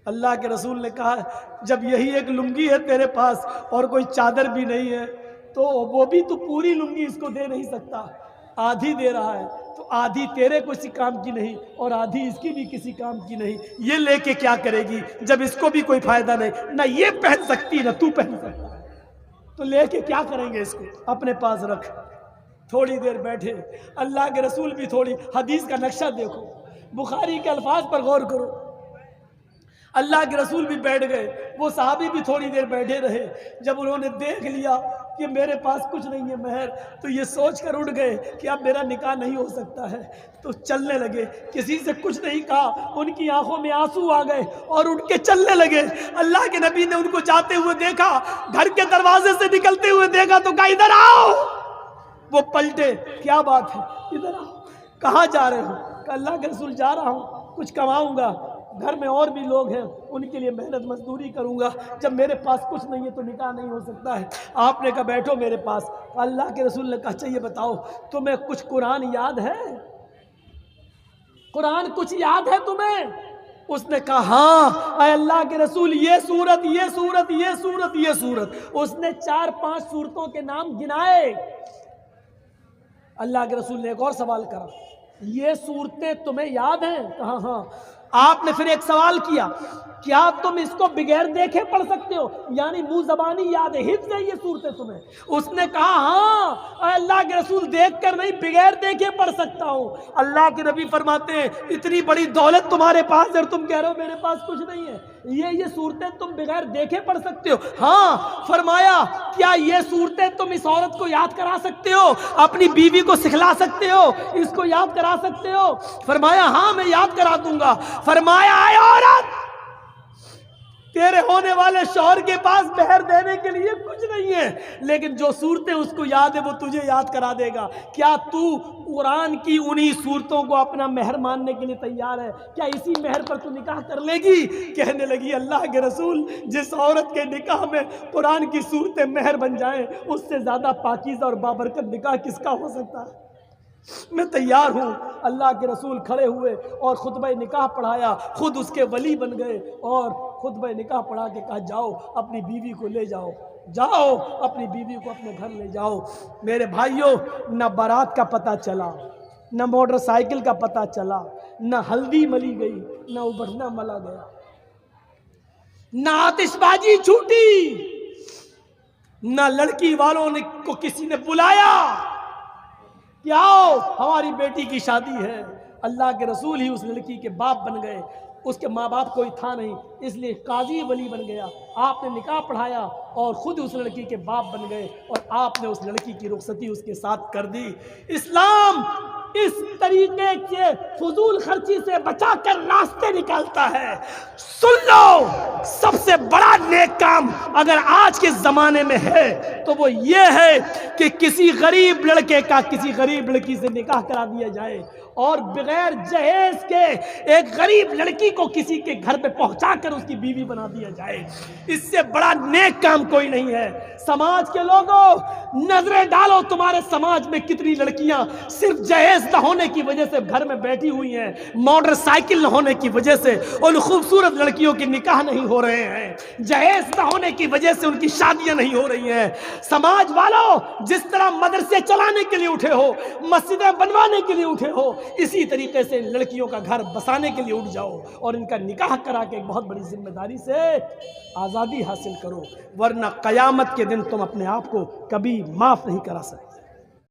A: اللہ کے رسول نے کہا جب یہی ایک لنگی ہے تیرے پاس اور کوئی چادر بھی نہیں ہے تو وہ بھی تو پوری لنگی اس کو دے نہیں سکتا، آدھی دے رہا ہے، تو آدھی تیرے کسی کام کی نہیں اور آدھی اس کی بھی کسی کام کی نہیں. یہ لے کے کیا کرے گی جب اس کو بھی کوئی فائدہ نہیں، نہ یہ پہن سکتی نہ تو پہن سکتا ہے، تو لے کے کیا کریں گے اس کو؟ اپنے پاس رکھ. تھوڑی دیر بیٹھے، اللہ کے رسول بھی تھوڑی، حدیث کا نقشہ دیکھو، بخاری کے الفاظ پر غور کرو، اللہ کے رسول بھی بیٹھ گئے، وہ صحابی بھی تھوڑی دیر بیٹھے رہے۔ جب انہوں نے دیکھ لیا کہ میرے پاس کچھ نہیں ہے مہر، تو یہ سوچ کر اٹھ گئے کہ اب میرا نکاح نہیں ہو سکتا ہے، تو چلنے لگے، کسی سے کچھ نہیں کہا، ان کی آنکھوں میں آنسو آ گئے اور اٹھ کے چلنے لگے۔ اللہ کے نبی نے ان کو جاتے ہوئے دیکھا، گھر کے دروازے سے نکلتے ہوئے دیکھا تو کہا ادھر آؤ۔ وہ پلٹے، کیا بات ہے، ادھر آؤ، کہاں جا رہے ہو؟ کہ اللہ کے رسول جا رہا ہوں، کچھ کماؤں گا، گھر میں اور بھی لوگ ہیں، ان کے لیے محنت مزدوری کروں گا، جب میرے پاس کچھ نہیں ہے تو نکاح نہیں ہو سکتا ہے۔ آپ نے کہا بیٹھو میرے پاس۔ اللہ کے رسول نے کہا اچھا یہ بتاؤ تمہیں کچھ قرآن یاد ہے؟ قرآن کچھ یاد ہے تمہیں؟ اس نے کہا ہاں اے اللہ کے رسول، یہ سورت، یہ سورت، یہ سورت، یہ سورت۔ اس نے 4-5 سورتوں کے نام گنائے۔ اللہ کے رسول نے ایک اور سوال کرا، یہ صورتیں تمہیں یاد ہیں؟ کہا ہاں۔ آپ نے پھر ایک سوال کیا، کیا تم اس کو بغیر دیکھے پڑھ سکتے ہو؟ یعنی منہ زبانی یاد ہے، حفظ ہے یہ صورتیں تمہیں؟ اس نے کہا ہاں اے اللہ کے رسول، دیکھ کر نہیں بغیر دیکھے پڑھ سکتا ہوں۔ اللہ کے نبی فرماتے ہیں اتنی بڑی دولت تمہارے پاس ہے اور تم کہہ رہے ہو میرے پاس کچھ نہیں ہے، یہ صورتیں تم بغیر دیکھے پڑھ سکتے ہو؟ ہاں۔ فرمایا کیا یہ صورتیں تم اس عورت کو یاد کرا سکتے ہو، اپنی بیوی کو سکھلا سکتے ہو، اس کو یاد کرا سکتے ہو؟ فرمایا ہاں میں یاد کرا دوں گا۔ فرمایا اے عورت، تیرے ہونے والے شوہر کے پاس مہر دینے کے لیے کچھ نہیں ہے، لیکن جو صورتیں اس کو یاد ہے وہ تجھے یاد کرا دے گا۔ کیا تو قرآن کی انہی صورتوں کو اپنا مہر ماننے کے لیے تیار ہے؟ کیا اسی مہر پر تو نکاح کر لے گی؟ کہنے لگی اللہ کے رسول، جس عورت کے نکاح میں قرآن کی صورتیں مہر بن جائیں، اس سے زیادہ پاکیزہ اور بابرکت نکاح کس کا ہو سکتا ہے؟ میں تیار ہوں۔ اللہ کے رسول کھڑے ہوئے اور خطبہ نکاح پڑھایا، خود اس کے ولی بن گئے اور خطبہ نکاح پڑھا کے کہا جاؤ اپنی بیوی کو لے جاؤ، جاؤ اپنی بیوی کو اپنے گھر لے جاؤ۔ میرے بھائیوں، نہ بارات کا پتہ چلا، نہ موٹر سائیکل کا پتہ چلا، نہ ہلدی ملی گئی، نہ ابھرنا ملا گیا، نہ آتش بازی چھوٹی، نہ لڑکی والوں نے کو کسی نے بلایا کہ آؤ ہماری بیٹی کی شادی ہے۔ اللہ کے رسول ہی اس لڑکی کے باپ بن گئے، اس کے ماں باپ کوئی تھا نہیں، اس لیے قاضی ولی بن گیا۔ آپ نے نکاح پڑھایا اور خود اس لڑکی کے باپ بن گئے اور آپ نے اس لڑکی کی رخصتی اس کے ساتھ کر دی۔ اسلام اس طریقے کے فضول خرچی سے بچا کر راستے نکالتا ہے۔ سن لو، سب سے بڑا نیک کام اگر آج کے زمانے میں ہے تو وہ یہ ہے کہ کسی غریب لڑکے کا کسی غریب لڑکی سے نکاح کرا دیا جائے اور بغیر جہیز کے ایک غریب لڑکی کو کسی کے گھر پہ پہنچا کر اس کی بیوی بنا دیا جائے۔ اس سے بڑا نیک کام کوئی نہیں ہے۔ سماج کے لوگوں، نظریں ڈالو تمہارے سماج میں کتنی لڑکیاں صرف جہیز نہ ہونے کی وجہ سے گھر میں بیٹھی ہوئی ہیں، موٹر سائیکل نہ ہونے کی وجہ سے ان خوبصورت لڑکیوں کی نکاح نہیں ہو رہے ہیں، جہیز نہ ہونے کی وجہ سے ان کی شادیاں نہیں ہو رہی ہیں۔ سماج والوں، جس طرح مدرسے چلانے کے لیے اٹھے ہو، مسجدیں بنوانے کے لیے اٹھے ہو، اسی طریقے سے لڑکیوں کا گھر بسانے کے لیے اٹھ جاؤ اور ان کا نکاح کرا کے ایک بہت بڑی ذمہ داری سے آزادی حاصل کرو، ورنہ قیامت کے دن تم اپنے آپ کو کبھی معاف نہیں کرا سکتے۔